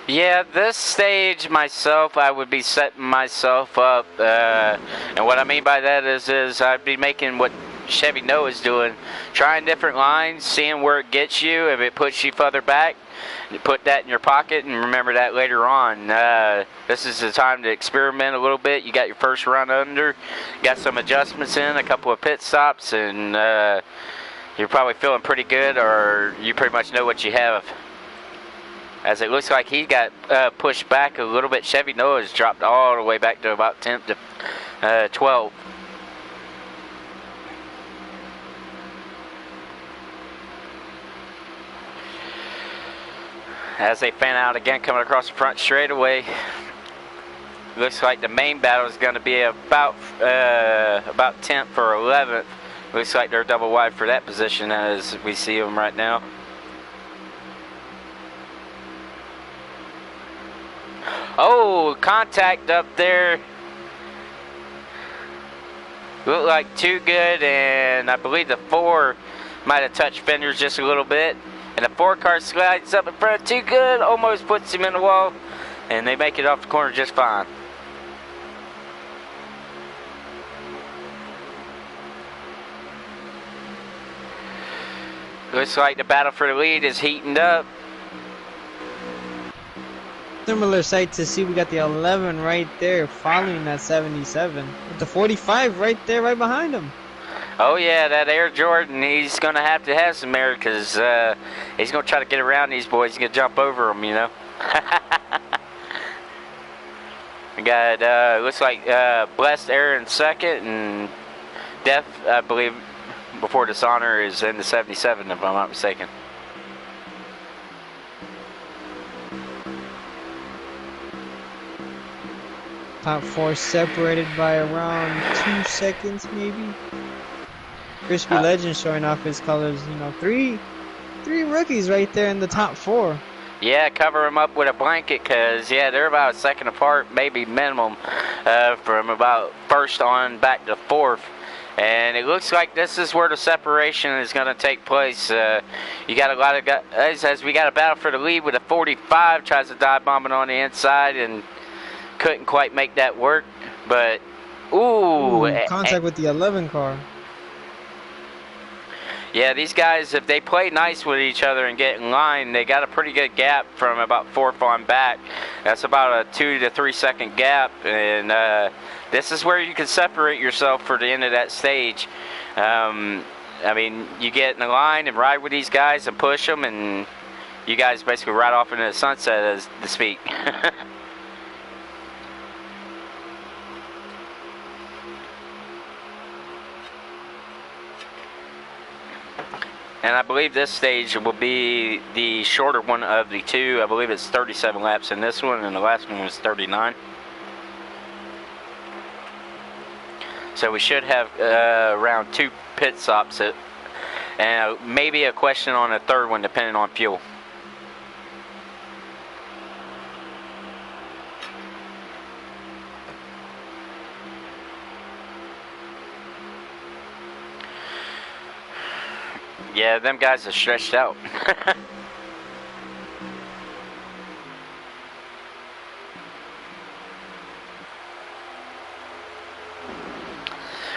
Yeah, this stage myself, I would be setting myself up, and what I mean by that is I'd be making what Chevy Noah's doing, trying different lines, seeing where it gets you. If it puts you further back, you put that in your pocket and remember that later on. This is the time to experiment a little bit. You got your first run under, got some adjustments in, a couple of pit stops, and you're probably feeling pretty good, or you pretty much know what you have. As it looks like he got pushed back a little bit. Chevy Noah's dropped all the way back to about 10th to 12th. As they fan out again, coming across the front straightaway. Looks like the main battle is going to be about 10th or 11th. Looks like they're double wide for that position as we see them right now. Oh, contact up there. Looked like Too Good, and I believe the 4 might have touched fenders just a little bit. And the 4 car slides up in front of Too Good, almost puts him in the wall, and they make it off the corner just fine. Looks like the battle for the lead is heating up. similar sight to see we got the 11 right there following that 77 with the 45 right there right behind him. Oh yeah, that Air Jordan, he's going to have some air because he's going to try to get around these boys. He's going to jump over them, you know. We got, looks like Blessed Air in second, and Death, I believe, before Dishonor is in the 77, if I'm not mistaken. Top 4 separated by around 2 seconds, maybe. Crispy Legend showing off his colors. You know, three rookies right there in the top 4. Yeah, cover them up with a blanket because, yeah, they're about a second apart, maybe minimum, from about first on back to fourth. And it looks like this is where the separation is going to take place. You got a lot of guys, as we got a battle for the lead with a 45, tries to dive bomb it on the inside and couldn't quite make that work. But, ooh. Contact with the 11 car. Yeah, these guys, if they play nice with each other and get in line, they got a pretty good gap from about fourth on back. That's about a 2 to 3 second gap, and this is where you can separate yourself for the end of that stage. I mean, you get in the line and ride with these guys and push them, and you guys basically ride off into the sunset, as to speak. And I believe this stage will be the shorter one of the two. I believe it's 37 laps in this one, and the last one was 39. So we should have around 2 pit stops, and maybe a question on a third one, depending on fuel. Yeah, them guys are stretched out.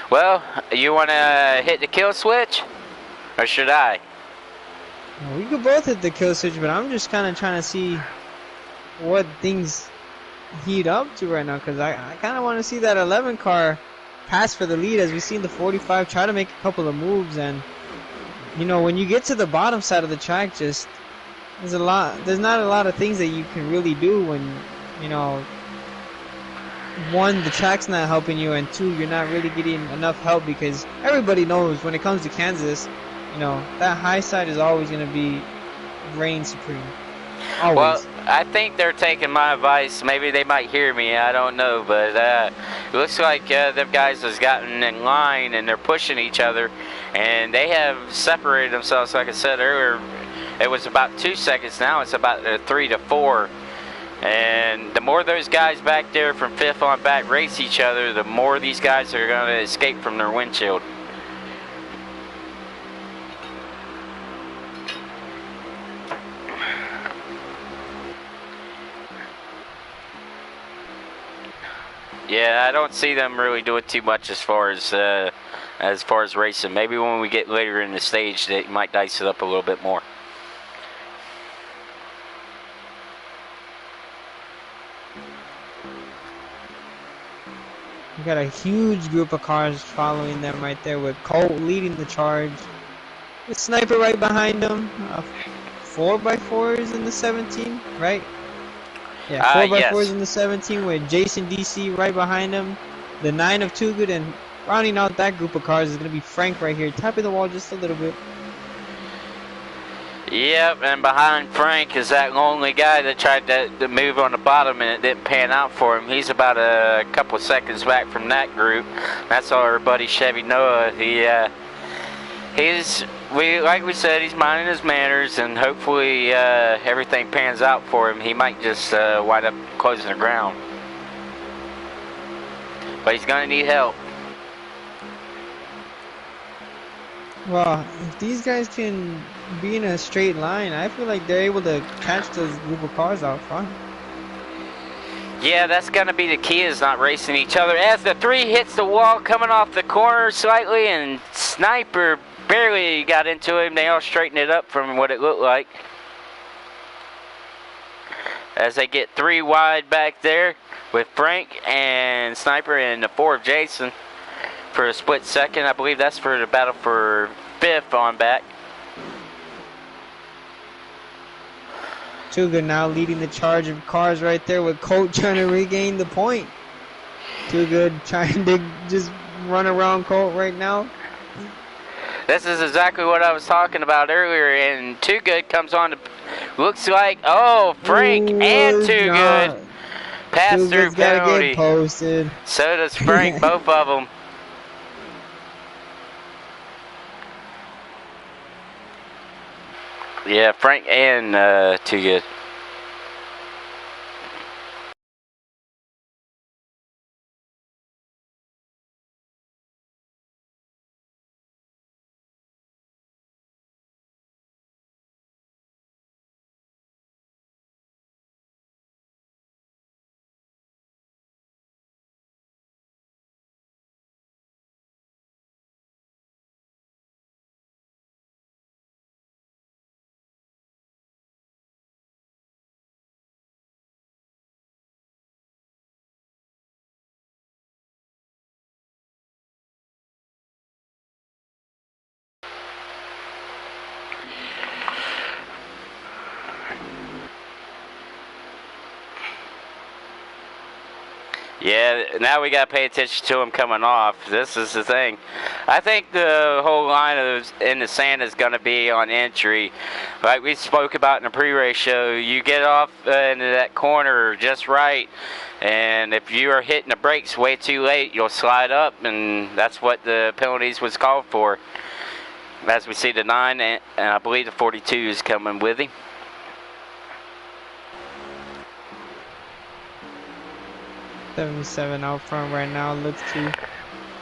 Well, you want to hit the kill switch? Or should I? We could both hit the kill switch, but I'm just kind of trying to see what things heat up to right now, because I kind of want to see that 11 car pass for the lead, as we seen the 45 try to make a couple of moves. And you know, when you get to the bottom side of the track, just there's not a lot of things that you can really do when, you know, one, the track's not helping you, and two, you're not really getting enough help, because everybody knows when it comes to Kansas, you know, that high side is always going to be reign supreme. Always. Well, I think they're taking my advice. Maybe they might hear me. I don't know. But it looks like them guys has gotten in line and they're pushing each other. And they have separated themselves. Like I said earlier, it was about 2 seconds. Now it's about 3 to 4. And the more those guys back there from fifth on back race each other, the more these guys are going to escape from their windshield. Yeah, I don't see them really doing too much as far as racing. Maybe when we get later in the stage, they might dice it up a little bit more. We got a huge group of cars following them right there, with Colt leading the charge. The Sniper right behind him. 4x4s in the 17, right? Yeah, 4x4s yes. in the 17 with Jason DC right behind him. The 9 of Too Good, and rounding out that group of cars is going to be Frank right here, tapping the wall just a little bit. Yep, and behind Frank is that lonely guy that tried to move on the bottom and it didn't pan out for him. He's about a couple of seconds back from that group. That's our buddy Chevy Noah. Like we said, he's minding his manners, and hopefully everything pans out for him. He might just wind up closing the ground. But he's going to need help. Well, if these guys can be in a straight line, I feel like they're able to catch those group of cars out front. Yeah, that's going to be the key, is not racing each other. As the 3 hits the wall, coming off the corner slightly, and Sniper barely got into him. They all straightened it up from what it looked like. as they get 3 wide back there with Frank and Sniper and the 4 of Jason for a split second. I believe that's for the battle for 5th on back. Too Good now leading the charge of cars right there with Colt trying to regain the point. Too Good trying to just run around Colt right now. This is exactly what I was talking about earlier, and Too Good comes on to, looks like, oh, Frank and Too Good pass through penalty. Get posted. So does Frank, both of them. Yeah, Frank and Too Good. Yeah, now we got to pay attention to him coming off. This is the thing. I think the whole line of in the sand is going to be on entry. Like we spoke about in the pre-race show, you get off into that corner just right, and if you are hitting the brakes way too late, you'll slide up, and that's what the penalties was called for. As we see the 9, and I believe the 42 is coming with him. '77 out front right now, looks to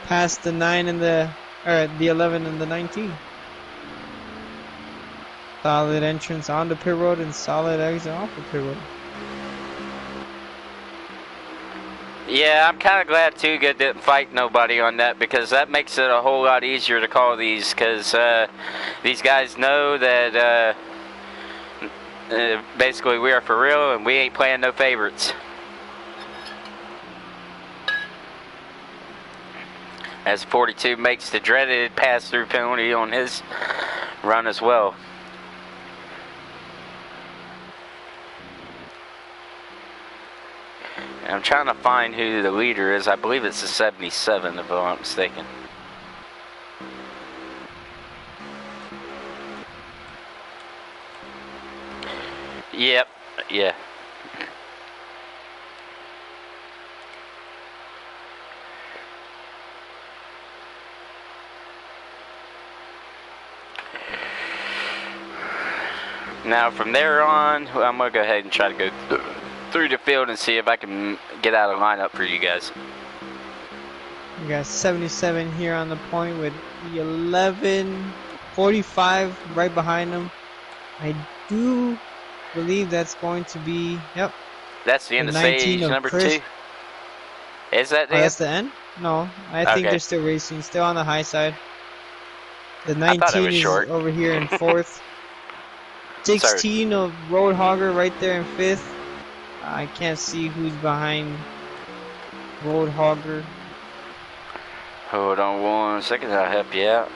pass the 9 and the 11 and the 19. Solid entrance onto pit road and solid exit off of pit road. Yeah, I'm kind of glad Too Good didn't fight nobody on that, because that makes it a whole lot easier to call these, because these guys know that basically we are for real and we ain't playing no favorites. As 42 makes the dreaded pass-through penalty on his run as well. And I'm trying to find who the leader is. I believe it's the 77, if I'm not mistaken. Yep, yeah. Now from there on, I'm going to go ahead and try to go through the field and see if I can get out of lineup for you guys. We got 77 here on the point with the 11, 45 right behind them. I do believe that's going to be, yep. That's the end of stage number 2. Is that the end? That's the end? No, I think they're still racing, still on the high side. The 19 is short over here in 4th. 16 of Roadhogger right there in 5th. I can't see who's behind Roadhogger. Hold on 1 second, I'll help you out.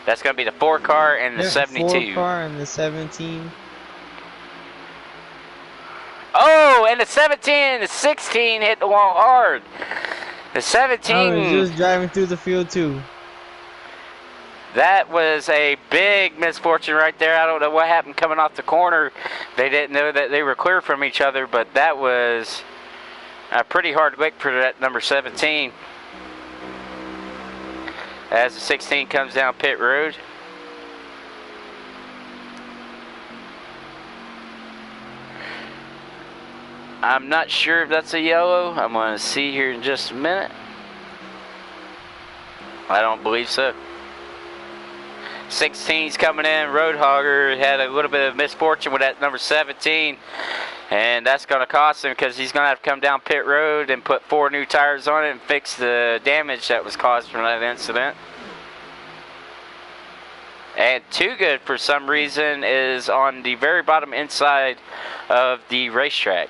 That's going to be the 4 car and the 72. 4 car and the 17. Oh, and the 17 and the 16 hit the wall hard. The 17... I was just driving through the field too. That was a big misfortune right there. I don't know what happened coming off the corner. They didn't know that they were clear from each other, but that was a pretty hard lick for that number 17. As the 16 comes down pit road. I'm not sure if that's a yellow. I'm going to see here in just a minute. I don't believe so. 16's coming in. Roadhogger had a little bit of misfortune with that number 17. And that's going to cost him, because he's going to have to come down pit road and put 4 new tires on it and fix the damage that was caused from that incident. And Too Good, for some reason, is on the very bottom inside of the racetrack.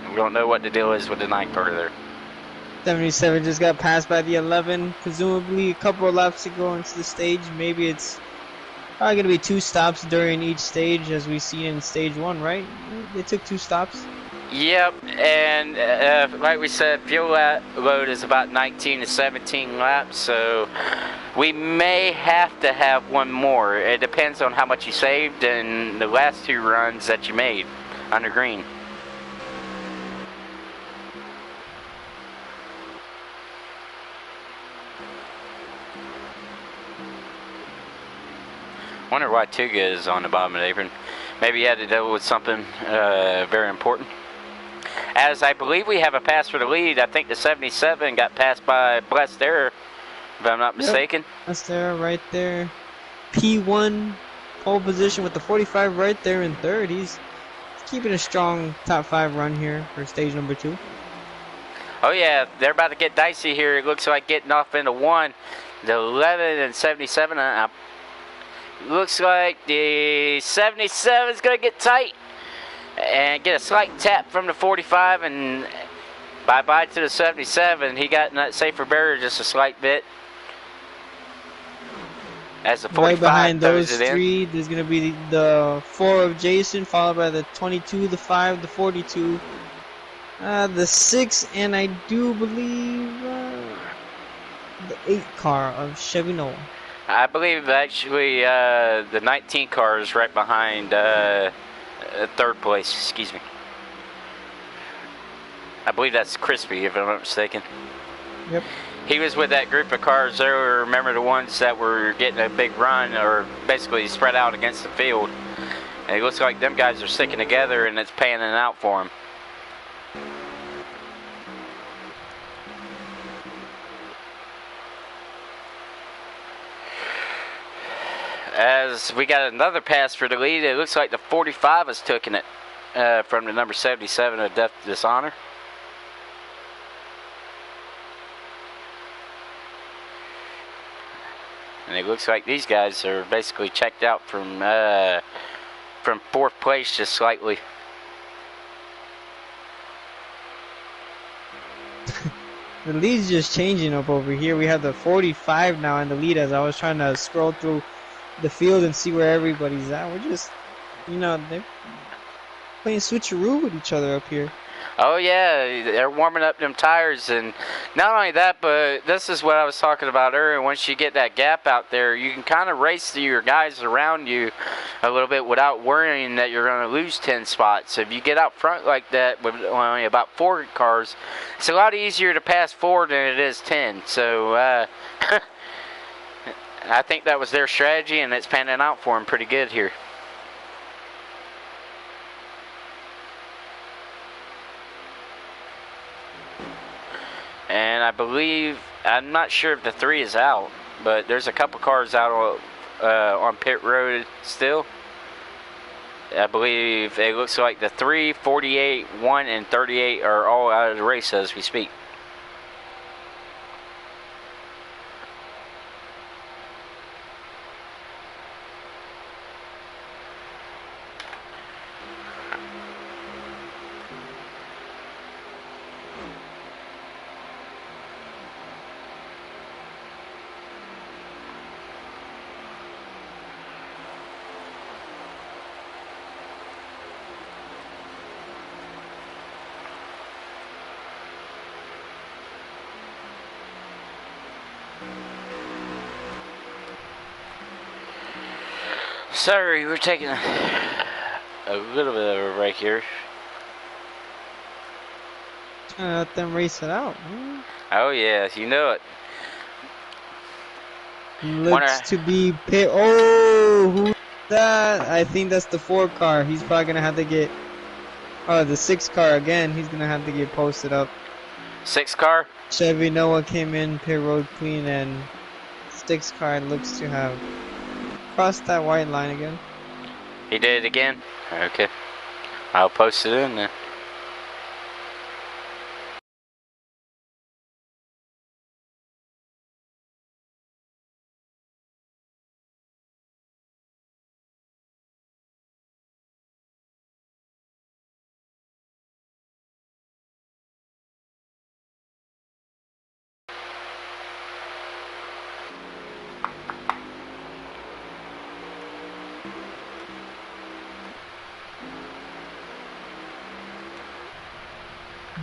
We don't know what the deal is with the 9 car there. 77 just got passed by the 11. Presumably a couple of laps to go into the stage. Maybe it's probably going to be 2 stops during each stage, as we see in stage 1, right? They took 2 stops. Yep, and like we said, fuel load is about 19 to 17 laps, so we may have to have one more. It depends on how much you saved in the last 2 runs that you made under green. Wonder why Too Good is on the bottom of the apron. Maybe he had to deal with something very important. As I believe we have a pass for the lead. I think the 77 got passed by Blessed Error, if I'm not mistaken. Blessed Error right there. P1 pole position with the 45 right there in third. He's keeping a strong top 5 run here for stage number 2. Oh yeah, they're about to get dicey here. It looks like getting off into 1. The 11 and 77. Looks like the 77 is going to get tight and get a slight tap from the 45, and bye-bye to the 77. He got in that safer barrier just a slight bit. As the 45 right behind those it 3, there's going to be the 4 of Jason, followed by the 22, the 5, the 42, the 6, and I do believe the 8 car of Chevy Noah. I believe actually the 19 car is right behind third place, excuse me. I believe that's Crispy, if I'm not mistaken. Yep. He was with that group of cars there. Remember the ones that were getting a big run, or basically spread out against the field. And it looks like them guys are sticking together, and it's panning out for them. As we got another pass for the lead, it looks like the 45 has taken it from the number 77 of Death to Dishonor. And it looks like these guys are basically checked out from 4th place just slightly. The lead's just changing up over here. We have the 45 now in the lead, as I was trying to scroll through the field and see where everybody's at. We're just, they're playing switcheroo with each other up here. Oh yeah, they're warming up them tires, and not only that, but this is what I was talking about earlier. Once you get that gap out there, you can kind of race your guys around you a little bit without worrying that you're going to lose 10 spots. If you get out front like that with only about 4 cars, it's a lot easier to pass 4 than it is 10. So I think that was their strategy, and it's panning out for them pretty good here. And I believe, I'm not sure if the 3 is out, but there's a couple cars out on pit road still. I believe it looks like the 3, 48, 1, and 38 are all out of the race as we speak. Sorry, we're taking a little bit of a break here. Trying to let them race it out. Oh yeah, you know it. Looks to be pit. Oh, who's that? I think that's the 4 car. He's probably gonna have to get. Oh, the 6 car again. He's gonna have to get posted up. 6 car? Chevy Noah came in pit road clean, and 6 car looks to have crossed that white line again. He did it again? Okay. I'll post it in there.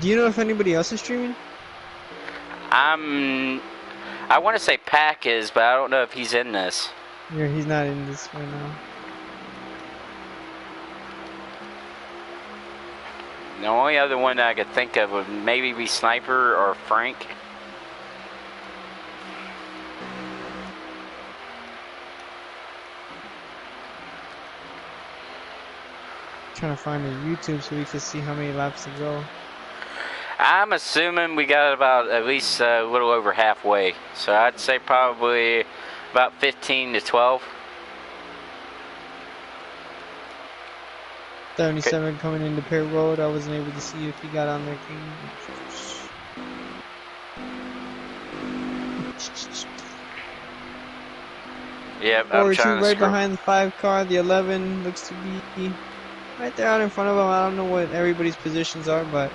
Do you know if anybody else is streaming? I want to say Pac is, but I don't know if he's in this. Yeah, he's not in this right now. The only other one that I could think of would maybe be Sniper or Frank. Trying to find a YouTube so we can see how many laps to go. I'm assuming we got about at least a little over halfway. So I'd say probably about 15 to 12. 77 coming into pit road. I wasn't able to see if he got on there. Yep, I'm 42 trying to right scroll. behind the 5 car. The 11 looks to be right there out in front of him. I don't know what everybody's positions are, but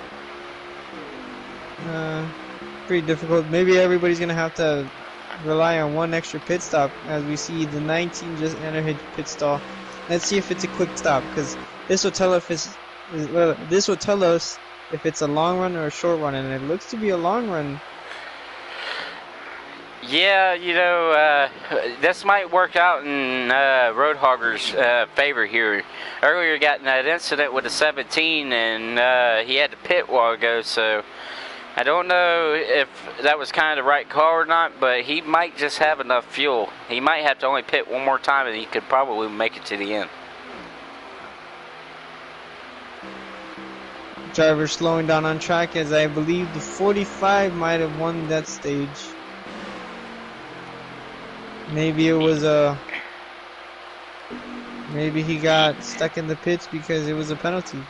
pretty difficult. Maybe everybody's going to have to rely on one extra pit stop, as we see the 19 just enter his pit stall. Let's see if it's a quick stop, because this will tell if this will tell us if it's a long run or a short run, and it looks to be a long run. Yeah, you know, this might work out in Roadhogger's favor here. Earlier, he got in that incident with the 17, and he had to pit a while ago, so I don't know if that was kind of the right call or not, but he might just have enough fuel. He might have to only pit one more time, and he could probably make it to the end. Driver slowing down on track, as I believe the 45 might have won that stage. Maybe it was maybe he got stuck in the pits because it was a penalty.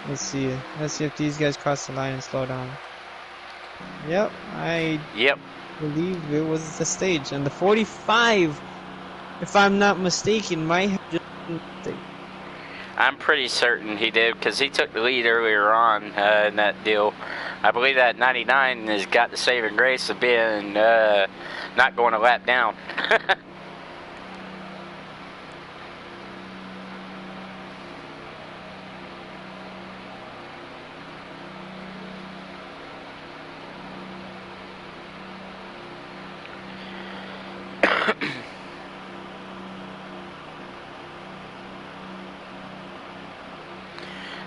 Let's see if these guys cross the line and slow down. Yep, I believe it was the stage, and the 45, if I'm not mistaken, might have just been the stage. I'm pretty certain he did, because he took the lead earlier on in that deal. I believe that 99 has got the saving grace of being not going a lap down.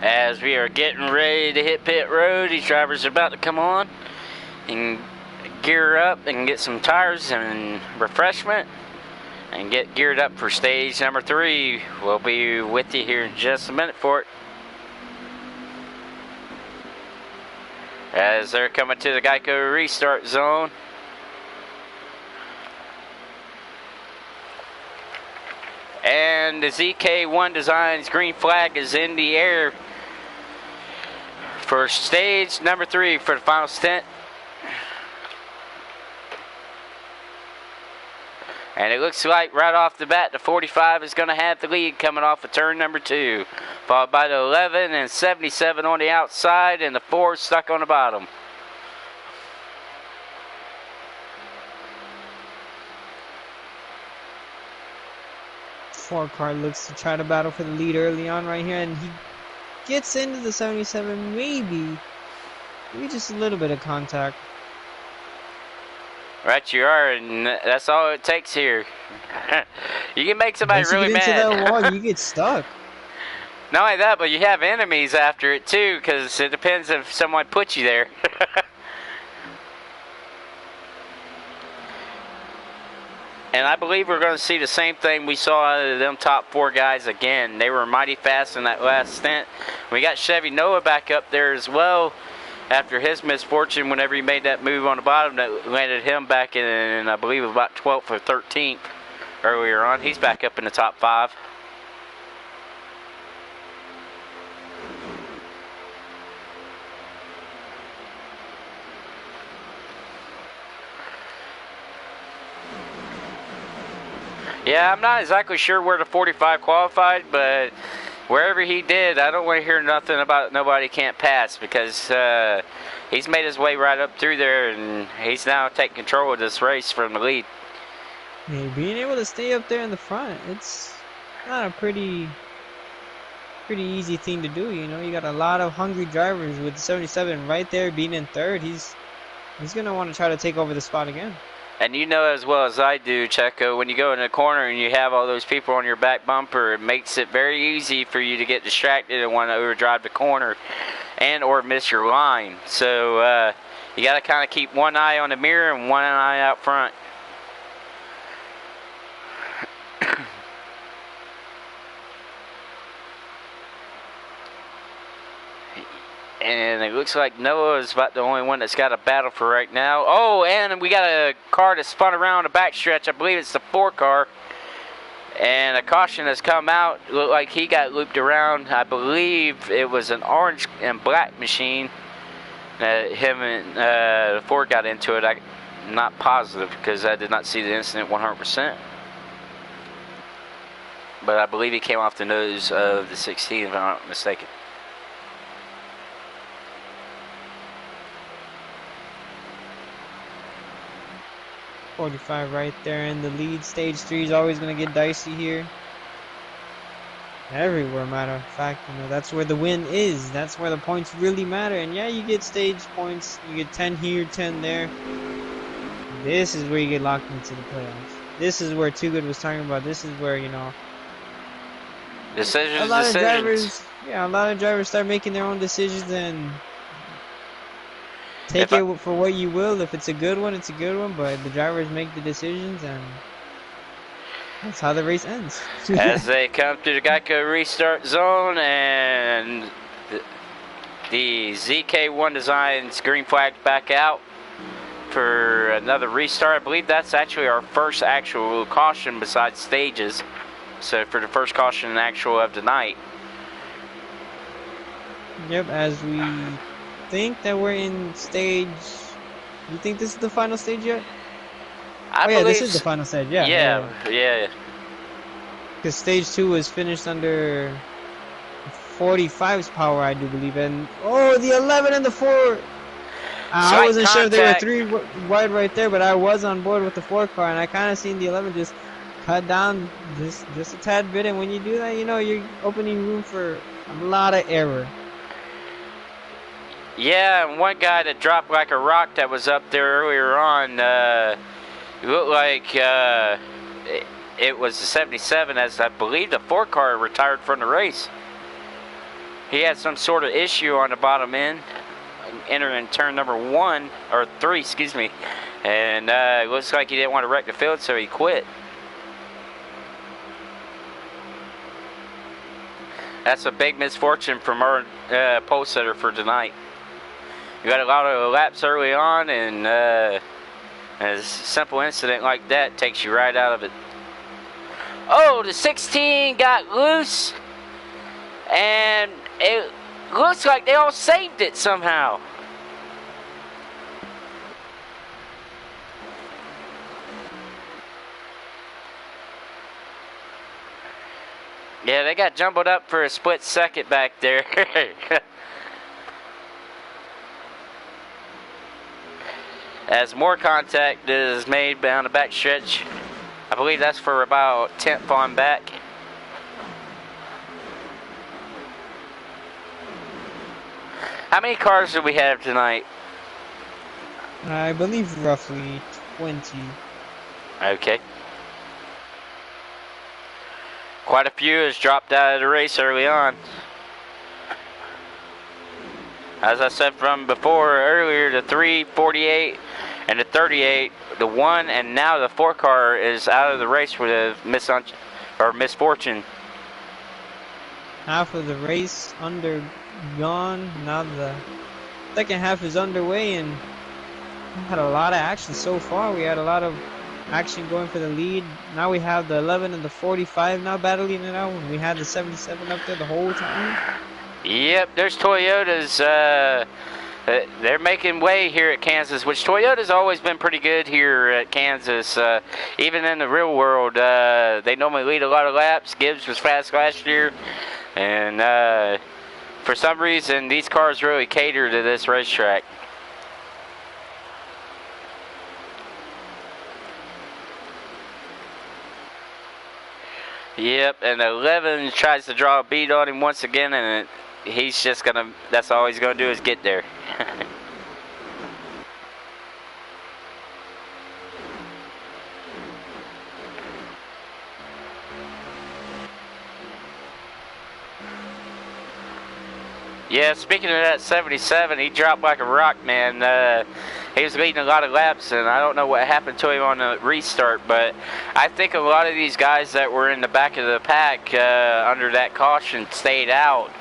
As we are getting ready to hit pit road, these drivers are about to come on and gear up and get some tires and refreshment and get geared up for stage number 3. We'll be with you here in just a minute for it. As they're coming to the Geico restart zone. And the ZK1 Designs green flag is in the air for stage number 3 for the final stint. And it looks like right off the bat the 45 is going to have the lead coming off of turn number 2. Followed by the 11 and 77 on the outside, and the 4 stuck on the bottom. Four car looks to try to battle for the lead early on right here, and he gets into the 77, maybe just a little bit of contact. Right you are, and that's all it takes here. You can make somebody really Once you get mad. into that wall, you get stuck. Not only that, but you have enemies after it too, because it depends if someone puts you there. And I believe we're going to see the same thing we saw out of them top 4 guys again. They were mighty fast in that last stint. We got Chevy Noah back up there as well after his misfortune whenever he made that move on the bottom that landed him back in, I believe, about 12th or 13th earlier on. He's back up in the top 5. Yeah, I'm not exactly sure where the 45 qualified, but wherever he did, I don't want to hear nothing about nobody can't pass, because he's made his way right up through there, and he's now taking control of this race from the lead. Yeah, being able to stay up there in the front, it's not a pretty pretty easy thing to do. You know, you got a lot of hungry drivers with 77 right there being in third. He's gonna want to try to take over the spot again. And you know as well as I do, Checo, when you go in a corner and you have all those people on your back bumper, it makes it very easy for you to get distracted and want to overdrive the corner and or miss your line. So you got to kind of keep one eye on the mirror and one eye out front. And it looks like Noah is about the only one that's got a battle for right now. Oh, and we got a car that spun around the backstretch. I believe it's the 4 car. And a caution has come out. Looked like he got looped around. I believe it was an orange and black machine. Him and the 4 got into it. I'm not positive because I did not see the incident 100%. But I believe he came off the nose of the 16, if I'm not mistaken. .45 right there in the lead. Stage 3 is always going to get dicey here. Everywhere, matter of fact, you know, that's where the win is. That's where the points really matter. And yeah, you get stage points. You get 10 here, 10 there. This is where you get locked into the playoffs. This is where Too Good was talking about. This is where, you know, Decisions. a lot of drivers start making their own decisions and take it for what you will. If it's a good one, it's a good one. But the drivers make the decisions, and that's how the race ends. As they come to the Geico restart zone, and the ZK1 Designs green flag back out for another restart. I believe that's actually our first actual caution besides stages. So for the first caution and actual of the night. Yep, as we think that we're in stage. You think this is the final stage yet? Yeah, this is the final stage. Yeah. Because stage 2 was finished under 45's power, I do believe. And the 11 and the 4. I wasn't sure if they were 3 wide right there, but I was on board with the 4 car, and I kind of seen the 11 just cut down just a tad bit. And when you do that, you know, you're opening room for a lot of error. Yeah, and one guy that dropped like a rock that was up there earlier on, it looked like it was the 77, as I believe the 4 car retired from the race. He had some sort of issue on the bottom end, entering turn number 3, excuse me. And it looks like he didn't want to wreck the field, so he quit. That's a big misfortune from our pole setter for tonight. You got a lot of laps early on, and a simple incident like that takes you right out of it. Oh, the 16 got loose, and it looks like they all saved it somehow. Yeah, they got jumbled up for a split second back there. As more contact is made down the back stretch. I believe that's for about 10th on back. How many cars do we have tonight? I believe roughly 20. Okay. Quite a few has dropped out of the race early on. As I said from before earlier, the 348 and the 38, the 1 and now the 4 car is out of the race with a misfortune. Half of the race undergone. Now the second half is underway, and we had a lot of action so far. We had a lot of action going for the lead. Now we have the 11 and the 45 now battling it out, when we had the 77 up there the whole time. Yep, there's Toyotas. They're making way here at Kansas, which Toyota's always been pretty good here at Kansas. Even in the real world, they normally lead a lot of laps. Gibbs was fast last year, and for some reason, these cars really cater to this racetrack. Yep, and 11 tries to draw a bead on him once again, and he's just gonna, that's all he's gonna do is get there. Yeah, speaking of that 77, he dropped like a rock, man. He was leading a lot of laps, and I don't know what happened to him on the restart, but I think a lot of these guys that were in the back of the pack under that caution stayed out,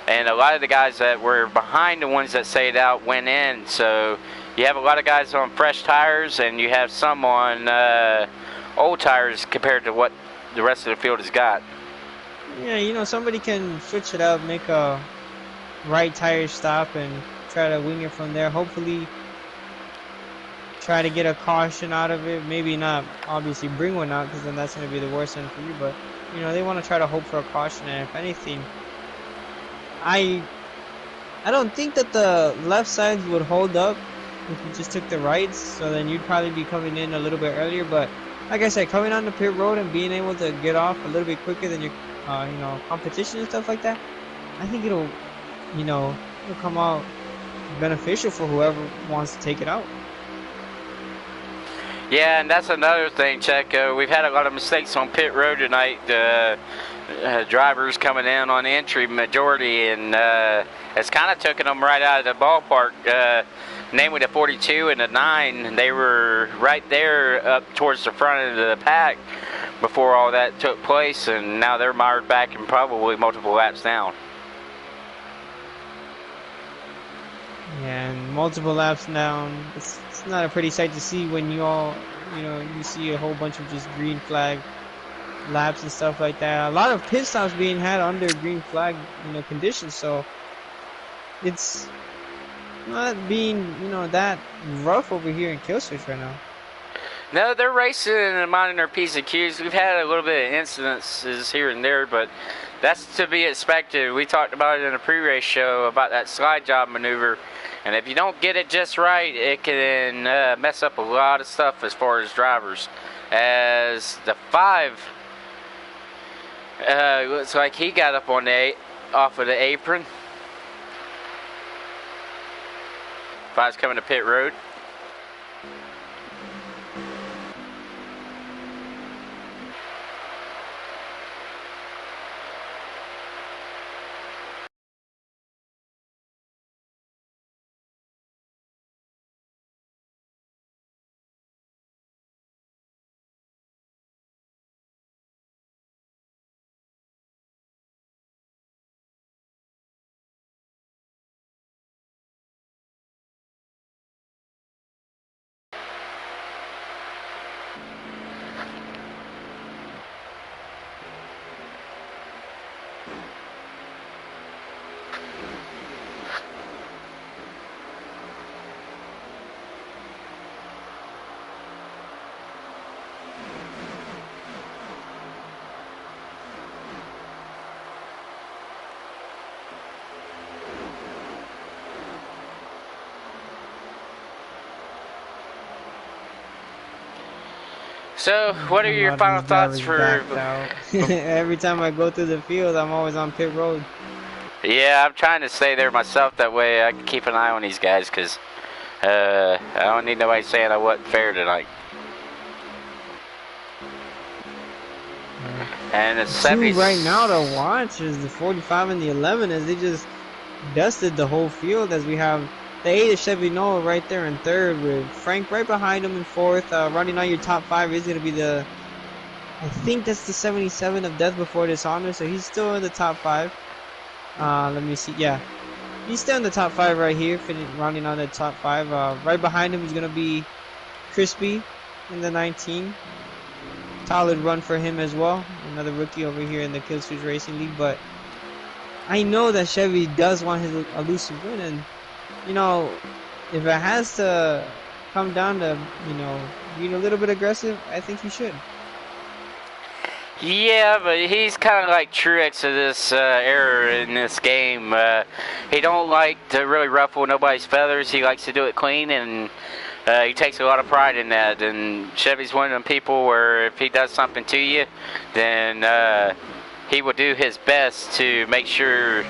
and a lot of the guys that were behind the ones that stayed out went in. So you have a lot of guys on fresh tires, and you have some on old tires compared to what the rest of the field has got. Yeah, you know, somebody can switch it up, make a right tire stop and try to wing it from there. Hopefully try to get a caution out of it. Maybe not obviously bring one out, because then that's going to be the worst end for you, but you know, they want to try to hope for a caution. And if anything, I don't think that the left sides would hold up if you just took the rights, so then you'd probably be coming in a little bit earlier. But like I said, coming on the pit road and being able to get off a little bit quicker than your you know, competition and stuff like that, I think it'll come out beneficial for whoever wants to take it out. Yeah, and that's another thing, Checo. We've had a lot of mistakes on pit road tonight. Drivers coming in on the entry majority, and it's kind of taken them right out of the ballpark. Namely the 42 and the 9, they were right there up towards the front of the pack before all that took place, and now they're mired back and probably multiple laps down. Yeah, and multiple laps down. It's not a pretty sight to see when you see a whole bunch of just green flag laps and stuff like that. A lot of pit stops being had under green flag, conditions. So it's not being, that rough over here in Killswitch right now. No, they're racing and minding their P's and Q's. We've had a little bit of incidences here and there, but that's to be expected. We talked about it in a pre-race show about that slide job maneuver, and if you don't get it just right, it can mess up a lot of stuff as far as drivers. As the 5, looks like he got up on off of the apron. 5's coming to pit road. So, what are your final thoughts for... Every time I go through the field, I'm always on pit road. Yeah, I'm trying to stay there myself. That way I can keep an eye on these guys, because I don't need nobody saying I wasn't fair tonight. And the 70 right now to watch is the 45 and the 11, as they just dusted the whole field, as we have the 8 of Chevy Nova right there in third, with Frank right behind him in fourth. Running on your top 5 is going to be I think that's the 77 of Death Before Dishonor, so he's still in the top 5. Let me see, yeah. He's still in the top 5 right here, rounding on the top 5. Right behind him is going to be Crispy in the 19. Solid run for him as well. Another rookie over here in the Killswitch Racing League, but I know that Chevy does want his elusive win, and if it has to come down to, being a little bit aggressive, I think he should. Yeah, but he's kind of like Truex of this era in this game. He don't like to really ruffle nobody's feathers. He likes to do it clean, and He takes a lot of pride in that, and Chevy's one of them people where if he does something to you, then he will do his best to make sure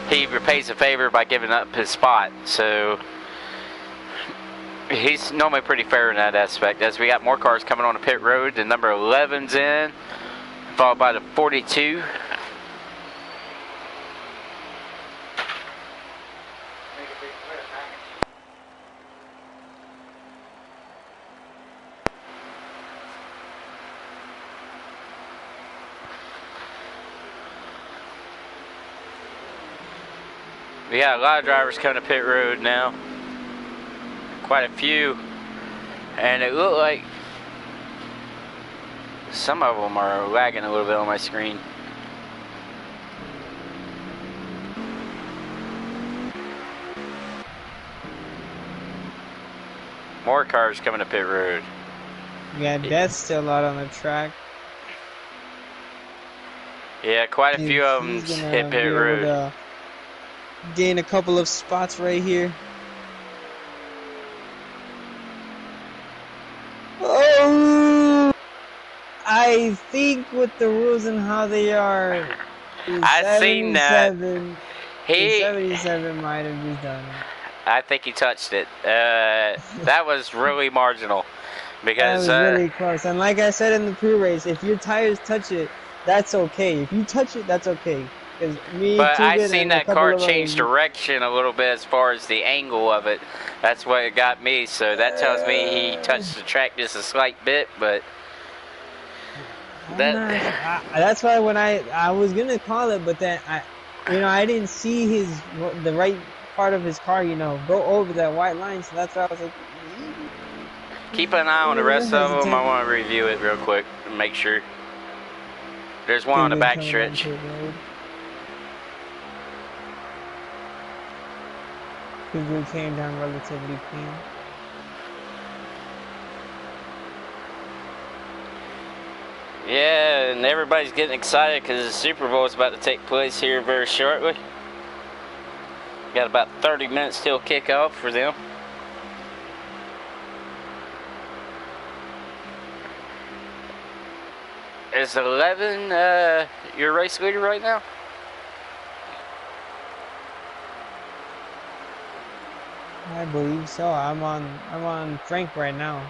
he repays a favor by giving up his spot. So he's normally pretty fair in that aspect. As we got more cars coming on the pit road, the number 11's in, followed by the 42. We got a lot of drivers coming to pit road now. Quite a few. And it looked like some of them are lagging a little bit on my screen. More cars coming to pit road. Yeah, Death's still out on the track. Yeah, quite a few of them He's gonna hit be pit able road. to gain a couple of spots right here. Oh! I think with the rules and how they are, I seen that. 77 might have just done it. I think he touched it. That was really marginal. That Because was really close. And like I said in the pre-race, if your tires touch it, that's okay. If you touch it, that's okay. Because but I Tugit, seen and a that couple car of change others, direction a little bit as far as the angle of it. That's what it got me. So that tells me he touched the track just a slight bit, but that's why when I was gonna call it, but then I didn't see the right part of his car, go over that white line. So that's why I was like, keep an eye on the rest of them. I want to review it real quick and make sure. There's one on the back stretch. Google came down relatively clean. Yeah, and everybody's getting excited because the Super Bowl is about to take place here very shortly. Got about 30 minutes till kickoff for them. Is 11 your race leader right now? I believe so. I'm on Frank right now.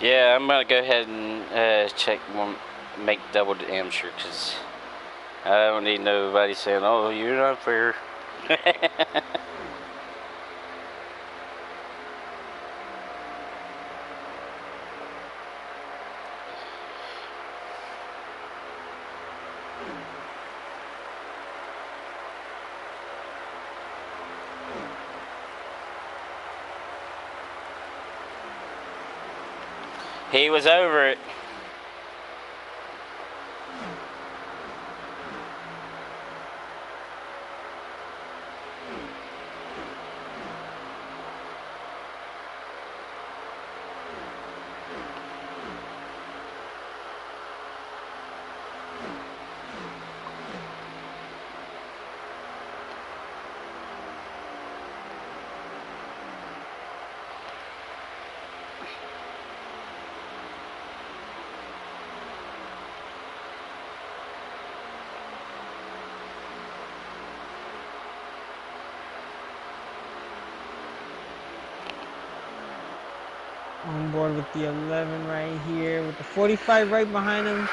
Yeah, I'm gonna go ahead and check one, make double damn sure, because I don't need nobody saying, "Oh, you're not fair." He was over it. On board with the 11 right here, with the 45 right behind him.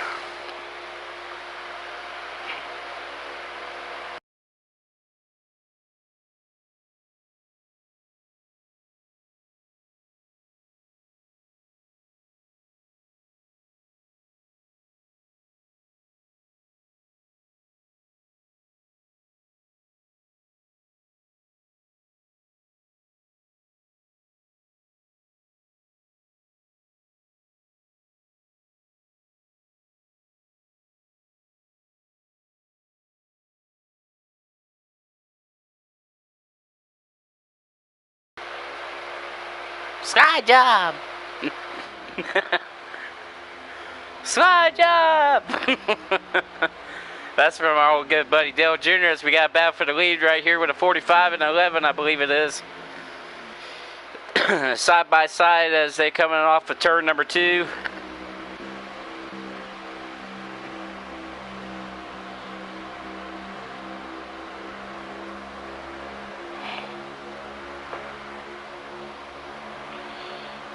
Slide job! Slide job! That's from our old good buddy Dale Jr. as we got a battle for the lead right here with a 45 and 11, I believe it is. Side by side as they coming off of turn number 2.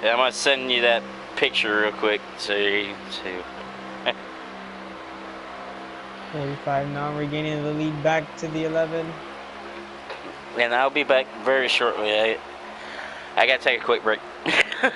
Yeah, I'm gonna send you that picture real quick so you can see. 45 now, regaining the lead back to the 11. And I'll be back very shortly. I gotta take a quick break. Alrighty.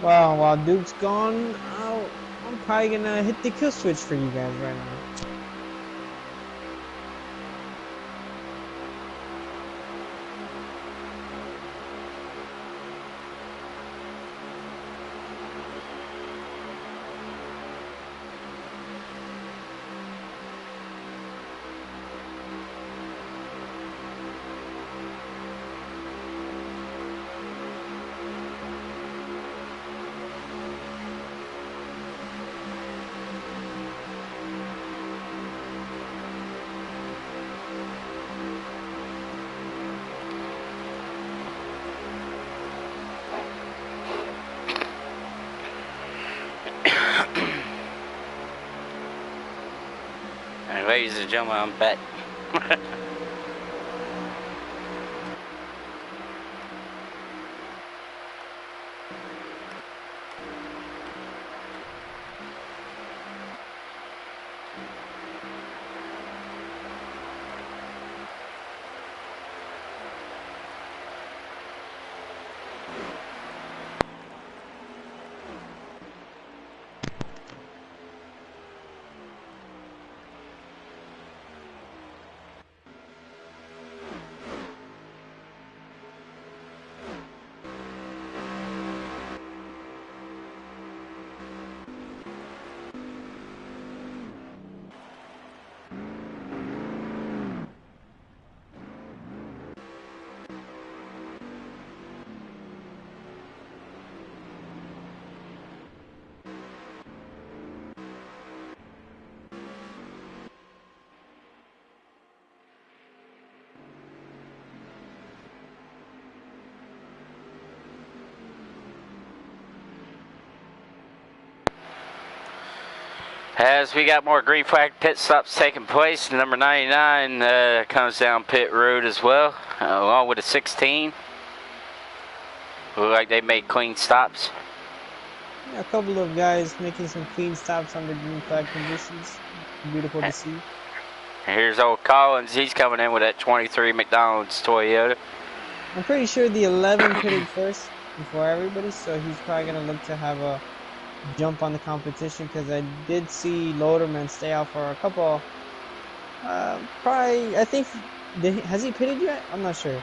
Well, while Duke's gone, I'm probably gonna hit the kill switch for you guys right now. And ladies and gentlemen, I'm back. As we got more green flag pit stops taking place, number 99 comes down pit road as well, along with a 16. Look like they made clean stops. Yeah, a couple of guys making some clean stops under green flag conditions. Beautiful to see. And here's old Collins. He's coming in with that 23 McDonald's Toyota. I'm pretty sure the 11 pitted first before everybody, so he's probably going to look to have a jump on the competition, because I did see Loderman stay out for a couple. Probably, I think, has he pitted yet? I'm not sure.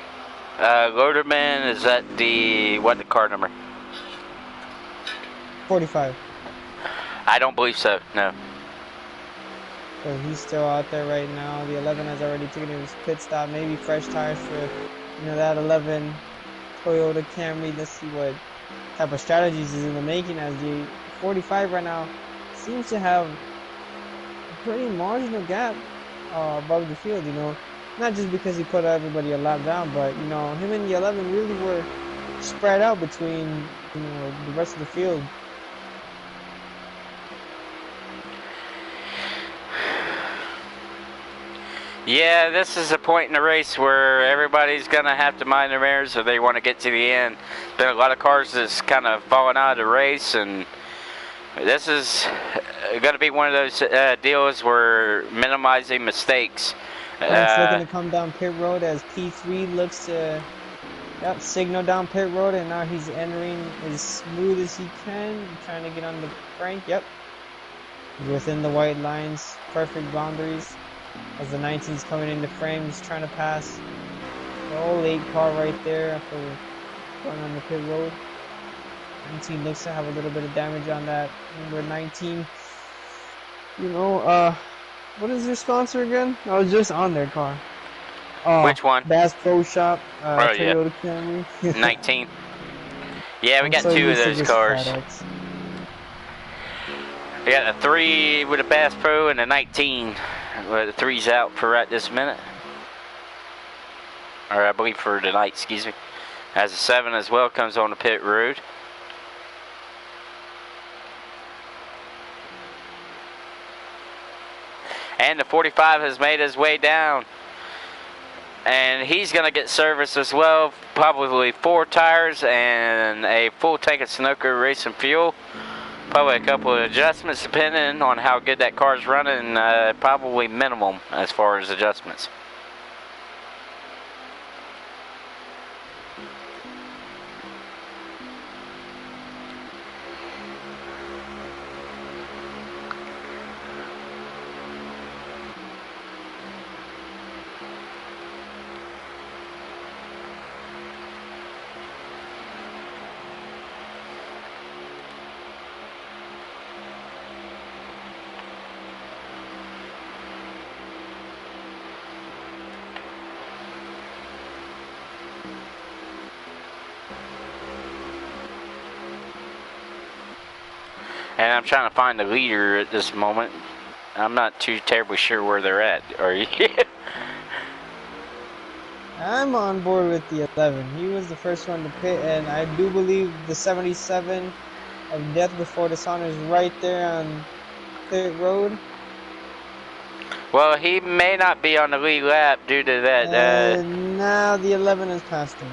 Loderman is at the car number? 45. I don't believe so, no. So he's still out there right now. The 11 has already taken his pit stop. Maybe fresh tires for, that 11 Toyota Camry. Let's see what type of strategies is in the making, as the 45 right now seems to have a pretty marginal gap above the field, Not just because he put everybody a lap down, but, him and the 11 really were spread out between, the rest of the field. Yeah, this is a point in the race where everybody's going to have to mind their mirrors if they want to get to the end. There's been a lot of cars that's kind of fallen out of the race, and this is going to be one of those deals where minimizing mistakes. It's looking to come down pit road as P3 looks to signal down pit road, and now he's entering as smooth as he can, trying to get on the crank. Yep, within the white lines, perfect boundaries. As the 19's coming into frame, he's trying to pass the old 8 car right there for going on the pit road. 19 looks to have a little bit of damage on that. Number 19. You know, what is their sponsor again? I was just on their car. Which one? Bass Pro Shop, Oh, yeah. Toyota Camry. 19. Yeah, we I'm got so 2 of used to those just cars. FedEx. We got a 3 with a Bass Pro and a 19. Well, the 3's out for right this minute. Or I believe for tonight, excuse me. As a 7 as well comes on the pit road. And the 45 has made his way down. And he's going to get service as well. Probably 4 tires and a full tank of Sunoco racing fuel. Probably a couple of adjustments depending on how good that car's running. Probably minimum as far as adjustments. And I'm trying to find the leader at this moment. I'm not too terribly sure where they're at. Are you? I'm on board with the 11. He was the first one to pit, and I do believe the 77 of Death Before Dishonor is right there on pit road. Well, he may not be on the lead lap due to that. And now the 11 has passed him.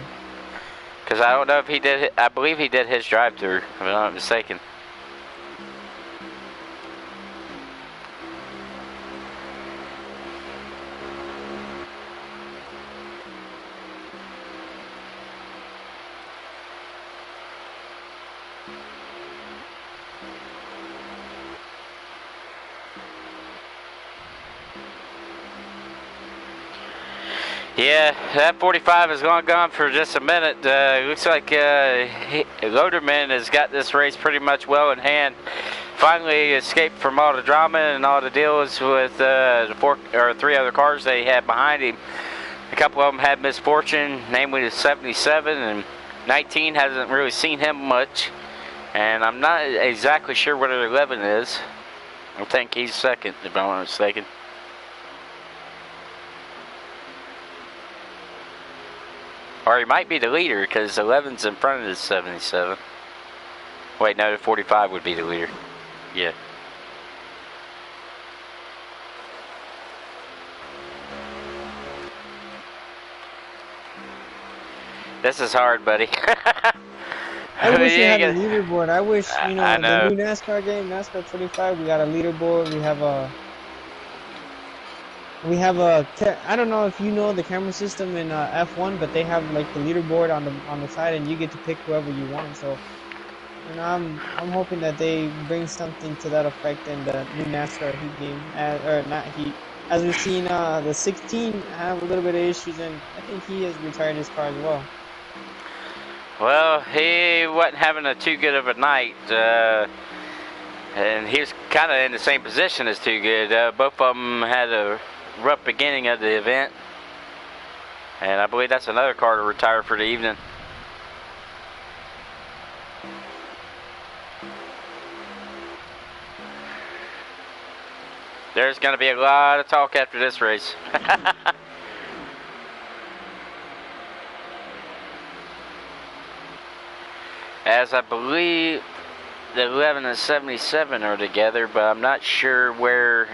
Because I don't know if he did. I believe he did his drive-through, if I'm not mistaken. Yeah, that 45 is gone for just a minute. Looks like Loderman has got this race pretty much well in hand. Finally escaped from all the drama and all the deals with the 3 other cars they had behind him. A couple of them had misfortune, namely the 77, and 19 hasn't really seen him much. And I'm not exactly sure where the 11 is. I think he's second, if I'm not mistaken. Or he might be the leader, because 11's in front of the 77. Wait, no, the 45 would be the leader. Yeah. This is hard, buddy. I wish we had a leaderboard. I wish, you know, the new NASCAR game, NASCAR 25, we got a leaderboard. We have a, I don't know if you know the camera system in F1, but they have like the leaderboard on the side, and you get to pick whoever you want. So, you know, I'm hoping that they bring something to that effect in the new NASCAR Heat game, or not Heat. As we've seen, the 16 have a little bit of issues, and I think he has retired his car as well. Well, he wasn't having too good of a night, and he was kind of in the same position as Too Good. Both of them had a rough beginning of the event, and I believe that's another car to retire for the evening. There's going to be a lot of talk after this race. As I believe the 11 and 77 are together, but I'm not sure where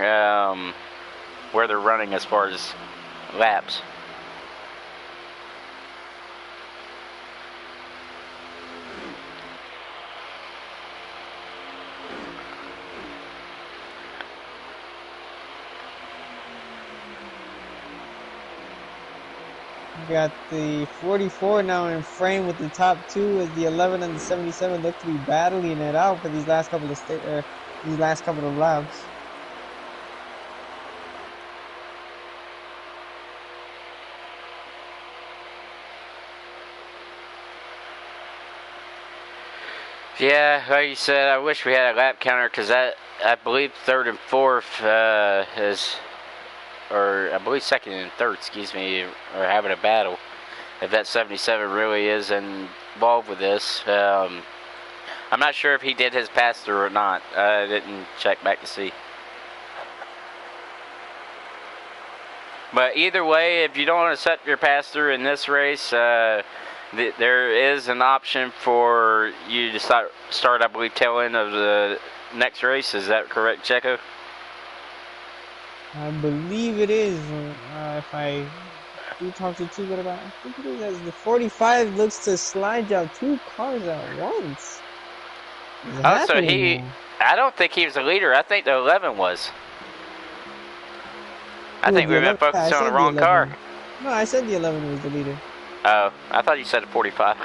they're running as far as laps. We got the 44 now in frame with the top 2 as the 11 and the 77 look to be battling it out for these last couple of laps. Yeah, like you said, I wish we had a lap counter because I believe third and fourth is, or I believe second and third, excuse me, are having a battle. If that 77 really is involved with this, I'm not sure if he did his pass through or not. I didn't check back to see. But either way, if you don't want to set your pass through in this race, there is an option for you to start, I believe, tail end of the next race. Is that correct, Checo? I believe it is. If I do talk to Chico about it, I think it is. As the 45 looks to slide job 2 cars at once. Oh, so I don't think he was the leader. I think the 11 was. I think we've been focusing on the wrong car. No, I said the 11 was the leader. Oh, I thought you said the 45.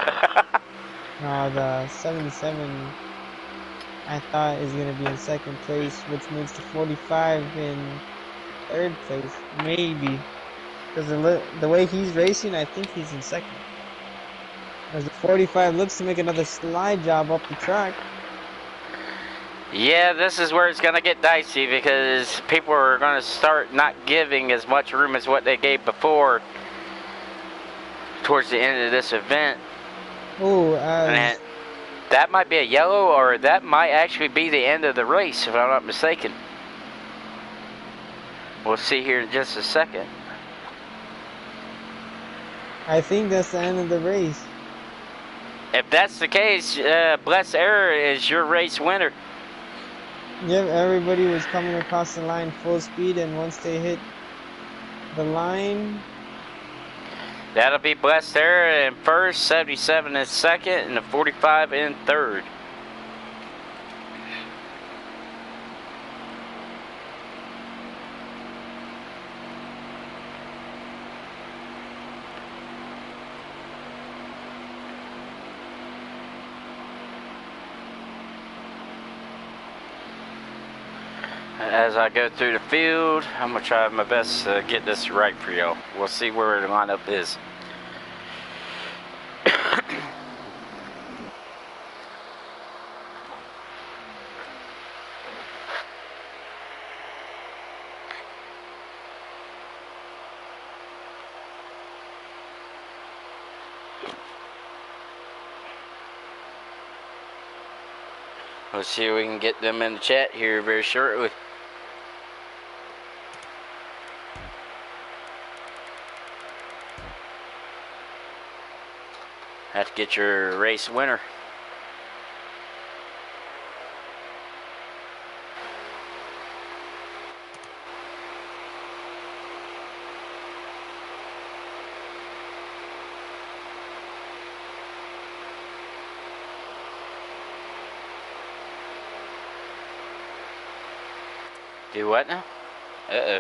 No, the 77 I thought is going to be in second place, which makes the 45 in third place. Maybe. Because the way he's racing, I think he's in second. As the 45 looks to make another slide job up the track. Yeah, this is where it's going to get dicey because people are going to start not giving as much room as what they gave before towards the end of this event. Oh, and that might be a yellow, or that might actually be the end of the race, if I'm not mistaken. We'll see here in just a second. I think that's the end of the race. If that's the case, Bless Error is your race winner. Yep, everybody was coming across the line full speed, and once they hit the line... That'll be Bless Error in first, 77 in second, and the 45 in third. As I go through the field, I'm going to try my best to get this right for y'all. We'll see where the lineup is. Let's see if we can get them in the chat here very shortly. Have to get your race winner. Do what now? Uh-oh.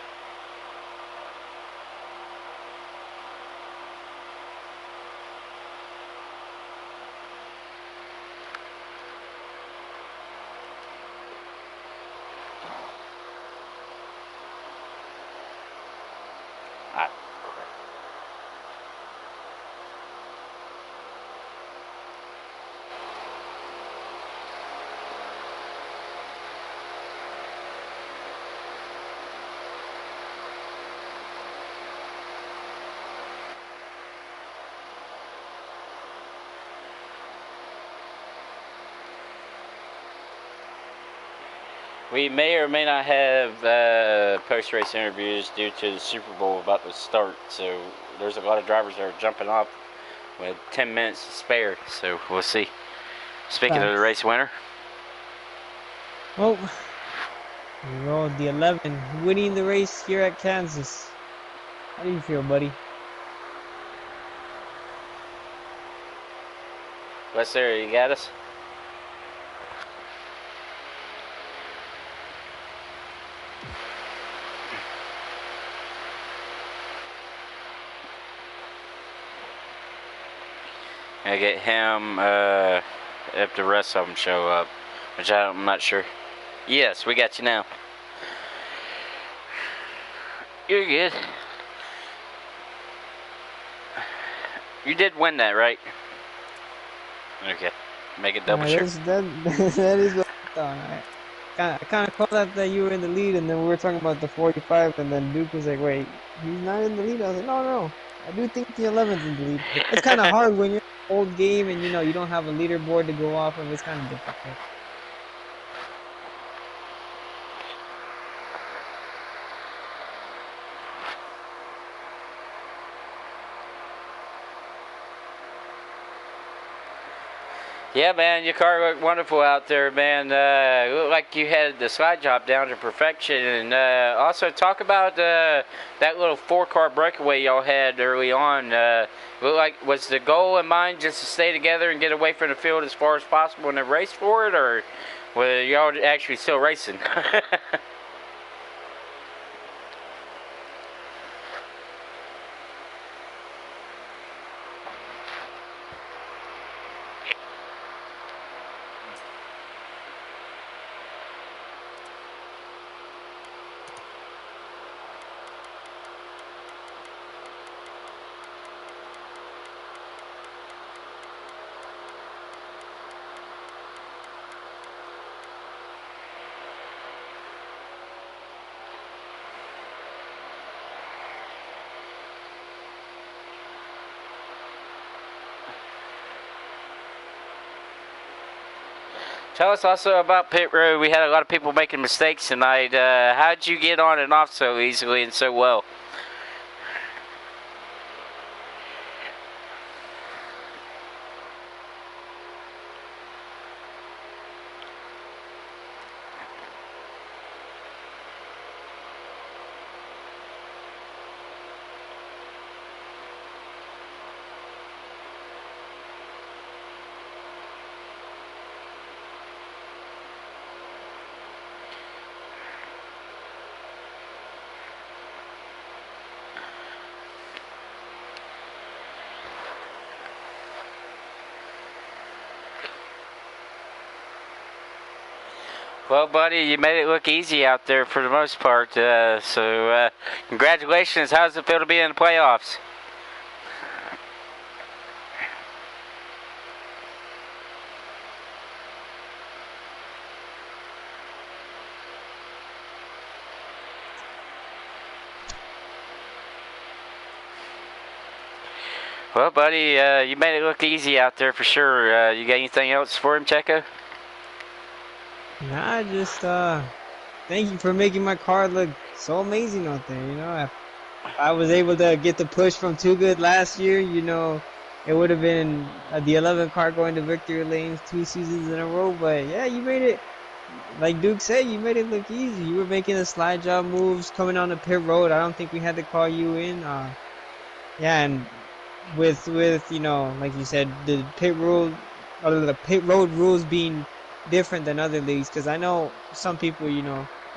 We may or may not have post-race interviews due to the Super Bowl about to start, so there's a lot of drivers that are jumping off with 10 minutes to spare, so we'll see. Speaking of the race winner. Well, we rolled the 11, winning the race here at Kansas. How do you feel, buddy? What's there? You got us? I get him if the rest of them show up, which I'm not sure. Yes, we got you now. You're good. You did win that, right? Okay. Make it double sure. That is what I thought. I kind of called out that you were in the lead, and then we were talking about the 45, and then Duke was like, "Wait, he's not in the lead." I was like, "No, I do think the 11's in the lead." It's kind of hard when you're in an old game and you don't have a leaderboard to go off of. It's kind of difficult. Yeah, man, your car looked wonderful out there, man. It looked like you had the slide job down to perfection. And also talk about that little 4-car breakaway y'all had early on. Looked like, was the goal in mind just to stay together and get away from the field as far as possible and then race for it, or were y'all actually still racing? Tell us also about pit road. We had a lot of people making mistakes tonight. How did you get on and off so easily and so well? Well, buddy, you made it look easy out there for the most part. So congratulations. How does it feel to be in the playoffs? Well, buddy, you made it look easy out there for sure. You got anything else for him, Checo? Nah, just thank you for making my car look so amazing out there. I was able to get the push from Too Good last year. It would have been the 11 car going to victory lanes 2 seasons in a row. But yeah, you made it, like Duke said, you made it look easy. You were making the slide job moves coming on the pit road. I don't think we had to call you in. Yeah, and with like you said, the pit road rules being different than other leagues, because I know some people,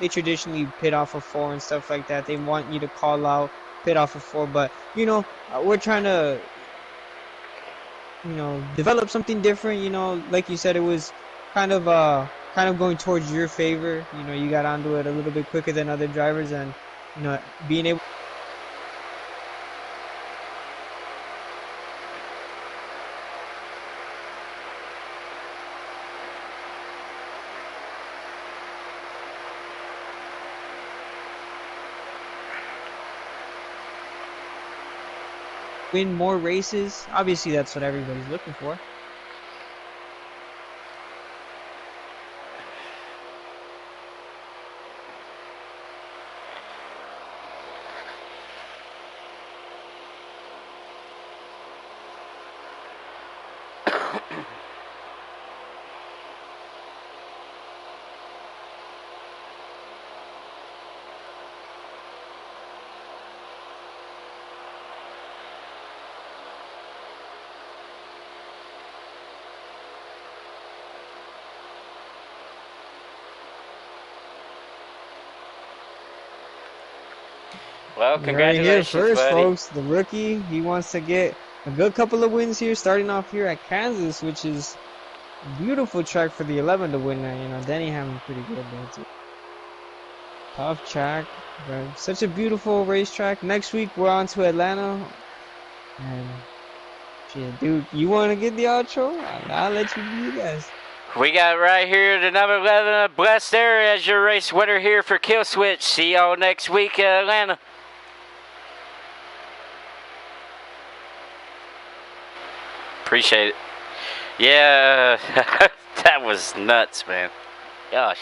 they traditionally pit off of 4 and stuff like that. They want you to call out pit off of 4, but we're trying to develop something different. Like you said, it was kind of going towards your favor. You got onto it a little bit quicker than other drivers, and being able win more races. Obviously, that's what everybody's looking for. Well, congratulations, right here first, buddy. folks. The rookie, he wants to get a good couple of wins here, starting off here at Kansas, which is a beautiful track for the 11 to win now. Denny having pretty good there too. Tough track, but such a beautiful racetrack. Next week we're on to Atlanta, and Shit, dude, you want to get the outro? I'll let you do this. We got right here the number 11 Blessed Air as your race winner here for Kill Switch. See y'all next week in Atlanta. Appreciate it. Yeah, that was nuts, man. Gosh.